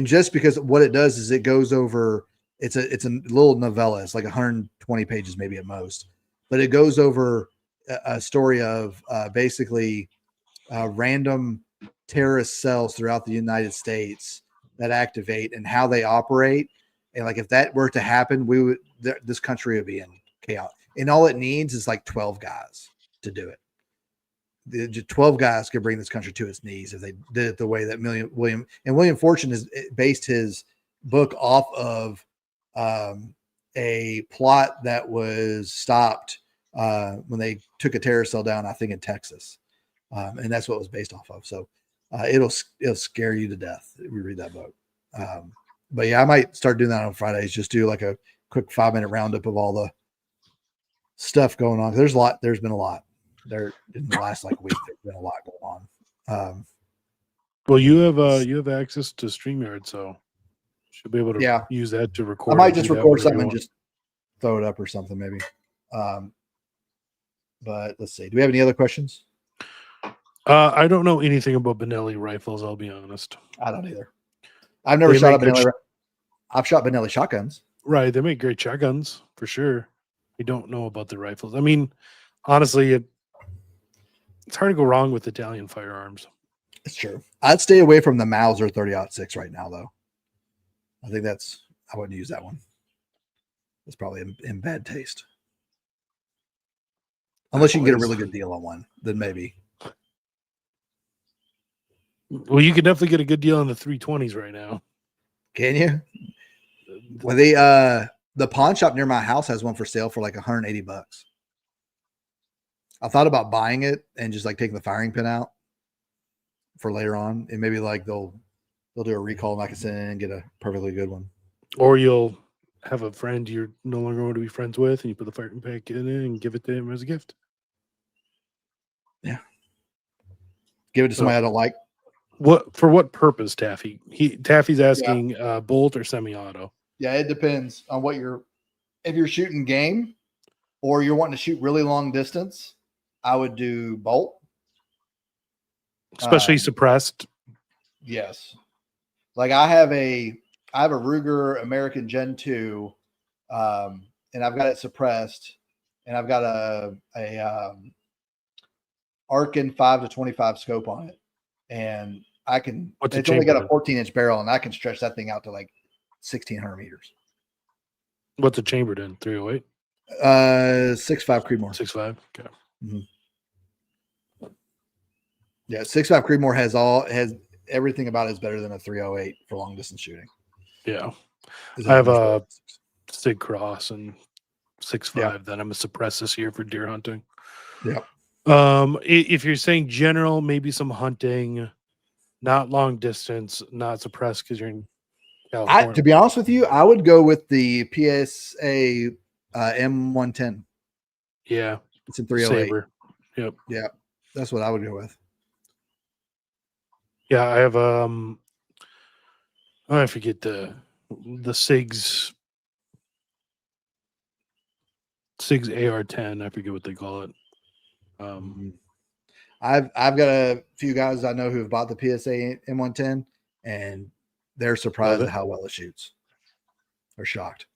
S3: just because what it does is it goes over, it's a little novella. It's like 120 pages, maybe at most, but it goes over a story of basically random terrorist cells throughout the United States that activate and how they operate. And like if that were to happen, this country would be in chaos. And all it needs is like 12 guys to do it. The 12 guys could bring this country to its knees if they did it the way that William Fortune is based his book off of a plot that was stopped when they took a terrorist cell down, I think in Texas. And that's what it was based off of. So it'll scare you to death if we read that book. But yeah, I might start doing that on Fridays. Just do like a quick 5-minute roundup of all the stuff going on. There's been a lot there in the last like week. There's been a lot going on.
S2: Well, you have access to StreamYard, so should be able to use that to record.
S3: I might just record something and just throw it up or something maybe. But let's see. Do we have any other questions?
S2: I don't know anything about Benelli rifles. I'll be honest.
S3: I don't either. I've never shot a Benelli. I've shot Benelli shotguns.
S2: Right, they make great shotguns for sure. I don't know about the rifles. I mean, honestly, it's hard to go wrong with Italian firearms.
S3: It's true. I'd stay away from the Mauser 30-06 right now, though. I think I wouldn't use that one. It's probably in bad taste. Unless you can get a really good deal on one, then maybe.
S2: Well, you can definitely get a good deal on the 320s right now.
S3: Can you? Well, the pawn shop near my house has one for sale for like $180. I thought about buying it and just like taking the firing pin out for later on, and maybe like they'll do a recall and I can send in and get a perfectly good one.
S2: Or you'll have a friend you're no longer going to be friends with, and you put the firing pack in it and give it to him as a gift.
S3: Yeah. Give it to somebody I don't like.
S2: For what purpose, Taffy? Taffy's asking bolt or semi-auto.
S3: Yeah, it depends on if you're shooting game or you're wanting to shoot really long distance, I would do bolt.
S2: Especially suppressed.
S3: Yes. Like I have a Ruger American Gen 2, and I've got it suppressed, and I've got a Arkin 5-25 scope on it. And it's only got a 14-inch barrel, and I can stretch that thing out to like 1,600 meters.
S2: What's it chambered in? 308?
S3: 6.5 Creedmoor.
S2: 6.5. Okay.
S3: Mm-hmm. Yeah, 6.5 Creedmoor has everything about it is better than a 308 for long distance shooting.
S2: Yeah. I have a Sig Cross and 6.5 that I'm gonna suppress this year for deer hunting.
S3: Yeah.
S2: If you're saying general, maybe some hunting, not long distance, not suppressed because you're in California.
S3: To be honest with you, I would go with the PSA M110.
S2: Yeah,
S3: it's in 308.
S2: Saber. Yep.
S3: Yeah, that's what I would go with.
S2: Yeah, I have I forget the Sig's AR-10. I forget what they call it.
S3: I've got a few guys I know who have bought the PSA M110, and they're surprised at how well it shoots. They're shocked.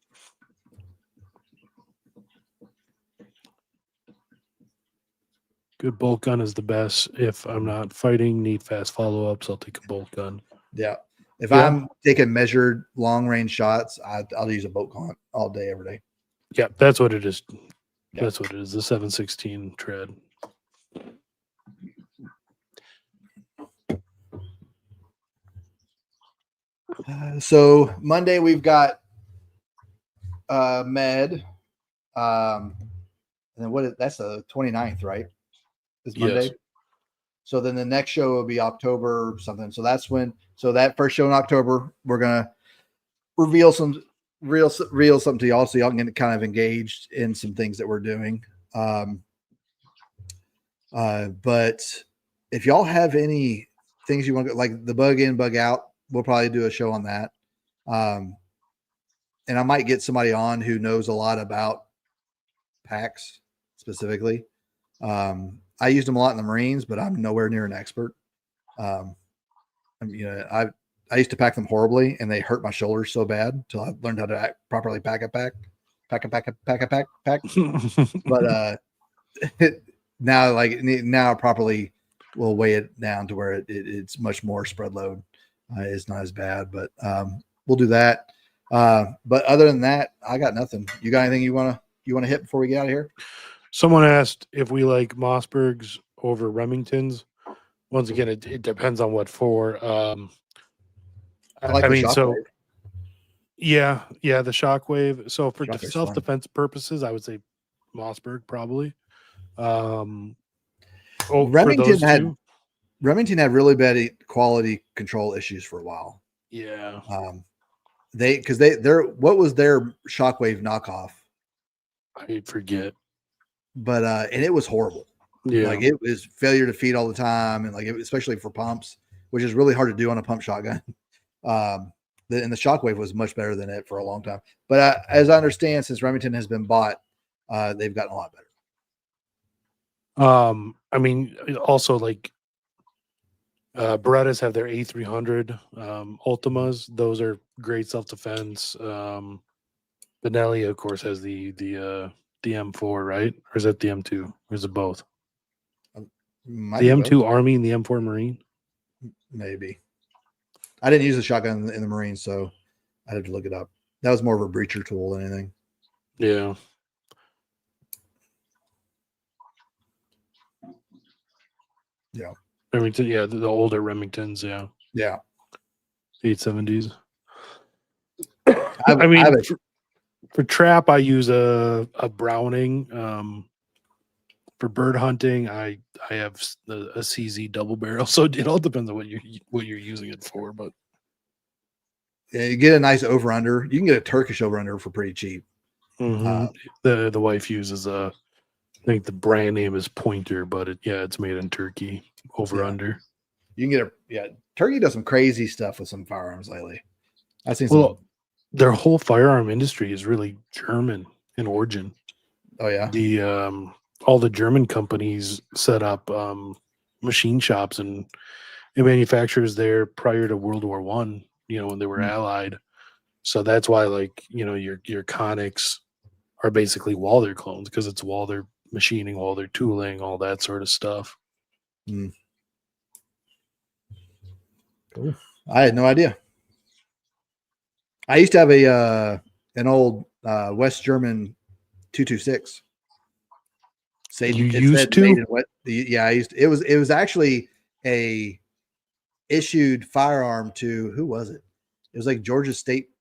S2: Good bolt gun is the best. If I'm not fighting, need fast follow-ups, I'll take a bolt gun.
S3: Yeah. If I'm taking measured long-range shots, I'll use a bolt gun all day, every day.
S2: Yeah, that's what it is. Yeah. That's what it is, the 7.16 tread.
S3: So Monday we've got med. And then that's the 29th, right? Is Monday. Yes. So then the next show will be October something. So that first show in October, we're gonna reveal some real something to y'all, so y'all can get kind of engaged in some things that we're doing. But if y'all have any things you want to, like the bug in, bug out, we'll probably do a show on that. And I might get somebody on who knows a lot about packs specifically. I used them a lot in the Marines, but I'm nowhere near an expert. I used to pack them horribly, and they hurt my shoulders so bad until I learned how to properly pack. But now I properly we'll weigh it down to where it's much more spread load. It's not as bad, but we'll do that. But other than that, I got nothing. You got anything you want to hit before we get out of here?
S2: Someone asked if we like Mossbergs over Remingtons. Once again, it depends on what for.
S3: I like the
S2: mean, so
S3: Shockwave.
S2: yeah, the Shockwave. So for
S3: Shockwave's
S2: self-defense purposes, I would say Mossberg probably. For those two,
S3: Remington had really bad quality control issues for a while.
S2: yeah.
S3: What was their Shockwave knockoff?
S2: I forget.
S3: But and it was horrible.
S2: Yeah,
S3: Like it was failure to feed all the time, and like especially for pumps, which is really hard to do on a pump shotgun. And the Shockwave was much better than it for a long time. But as I understand, since Remington has been bought, they've gotten a lot better.
S2: I mean, also like Berettas have their A300 Ultimas. Those are great self-defense. Benelli, of course, has the M4, right? Or is that the M2? Or is it both?
S3: Might
S2: The
S3: be
S2: M2
S3: both.
S2: Army and the M4 Marine?
S3: Maybe. I didn't use the shotgun in the Marines, so I'd have to look it up. That was more of a breacher tool than anything.
S2: Yeah.
S3: Yeah.
S2: Remington, yeah, the older Remingtons, yeah.
S3: Yeah.
S2: 870s. I mean, for trap, I use a Browning. For bird hunting, I have a CZ double barrel. So it all depends on what you're using it for. But
S3: yeah, you get a nice over under. You can get a Turkish over under for pretty cheap.
S2: the wife uses I think the brand name is Pointer, but it's made in Turkey. Over under.
S3: You can get Turkey does some crazy stuff with some firearms lately. I've seen some.
S2: Their whole firearm industry is really German in origin.
S3: Oh yeah.
S2: The all the German companies set up machine shops and manufacturers there prior to World War I, when they were allied. So that's why, like, your Conics are basically Walther clones, because it's Walther machining, Walther tooling, all that sort of stuff.
S3: Cool. I had no idea. I used to have an old West German 226.
S2: You used to?
S3: Yeah, I used to. It was actually a issued firearm to, who was it? It was like Georgia State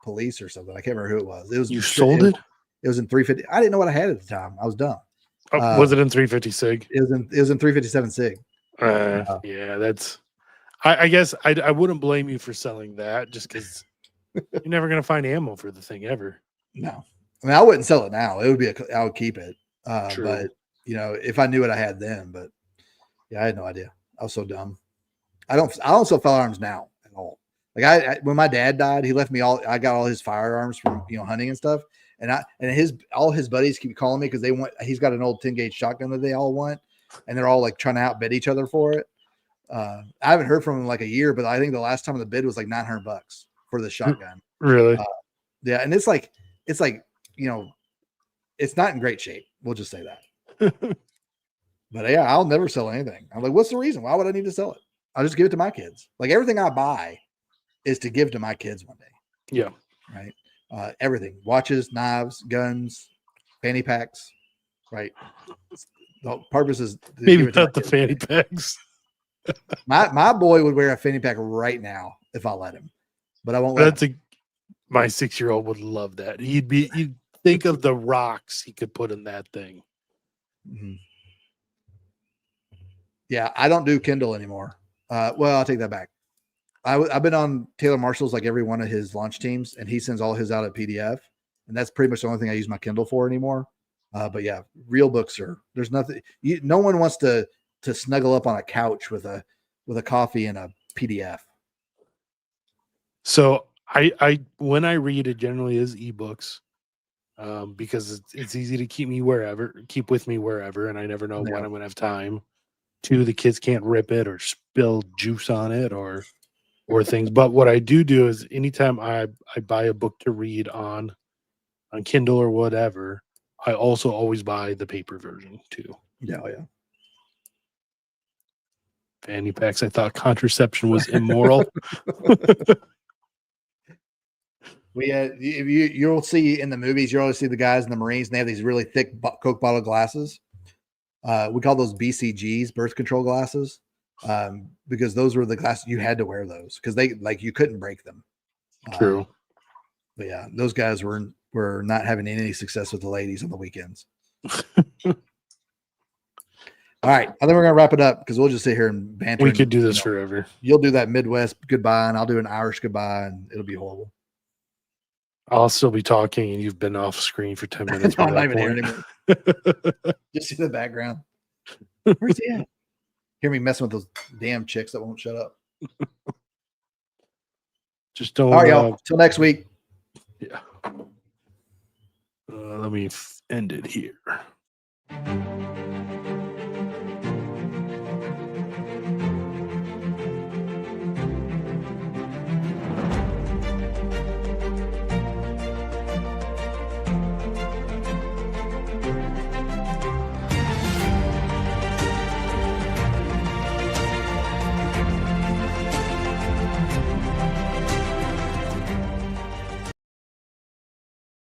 S3: Police or something. I can't remember who it was. It was
S2: You sold it?
S3: It was in 350. I didn't know what I had at the time. I was dumb.
S2: Was it in 350 SIG?
S3: It was in 357 SIG.
S2: Yeah, that's. I guess I wouldn't blame you for selling that, just because you're never gonna find ammo for the thing ever.
S3: No, I mean, I wouldn't sell it now. It would be I would keep it.
S2: True.
S3: But if I knew what I had then, but yeah, I had no idea. I was so dumb. I don't sell firearms now at all. Like when my dad died, he left me I got all his firearms from hunting and stuff. And all his buddies keep calling me because he's got an old 10 gauge shotgun that they all want, and they're all like trying to outbid each other for it. I haven't heard from him in like a year, but I think the last time the bid was like $900 for the shotgun.
S2: Really?
S3: Yeah. And it's not in great shape. We'll just say that. But yeah, I'll never sell anything. I'm like, what's the reason? Why would I need to sell it? I'll just give it to my kids. Like everything I buy is to give to my kids one day.
S2: Yeah.
S3: Right. Everything, watches, knives, guns, fanny packs. Right. The purpose is
S2: maybe not the fanny packs.
S3: My boy would wear a fanny pack right now if I let him, but I won't let him.
S2: My 6-year-old would love that. You'd think of the rocks he could put in that thing.
S3: Mm-hmm. Yeah, I don't do Kindle anymore. Well, I'll take that back. I've been on Taylor Marshall's like every one of his launch teams, and he sends all his out at PDF, and that's pretty much the only thing I use my Kindle for anymore. But yeah, real books there's nothing. No one wants to snuggle up on a couch with a coffee and a PDF.
S2: So I when I read, it generally is ebooks, because it's easy to keep with me wherever, and I never know when I'm going to have time. 2, the kids can't rip it or spill juice on it or things. But what I do is anytime I buy a book to read on Kindle or whatever, I also always buy the paper version too.
S3: Yeah, yeah.
S2: fanny packs. I thought contraception was immoral.
S3: We if you'll see in the movies, you always see the guys in the Marines, and they have these really thick Coke bottle glasses. We call those BCGs, birth control glasses, because those were the glasses you had to wear those because they you couldn't break them.
S2: True.
S3: But yeah, those guys were not having any success with the ladies on the weekends. All right, I think we're gonna wrap it up because we'll just sit here and banter.
S2: We could do this forever.
S3: You'll do that Midwest goodbye, and I'll do an Irish goodbye, and it'll be horrible.
S2: I'll still be talking, and you've been off screen for 10 minutes.
S3: I'm
S2: by
S3: not
S2: that
S3: even here
S2: point.
S3: anymore. Just see the background. Where's he at? Hear me messing with those damn chicks that won't shut up.
S2: Just don't.
S3: All right, y'all. Till next week.
S2: Yeah. Let me end it here.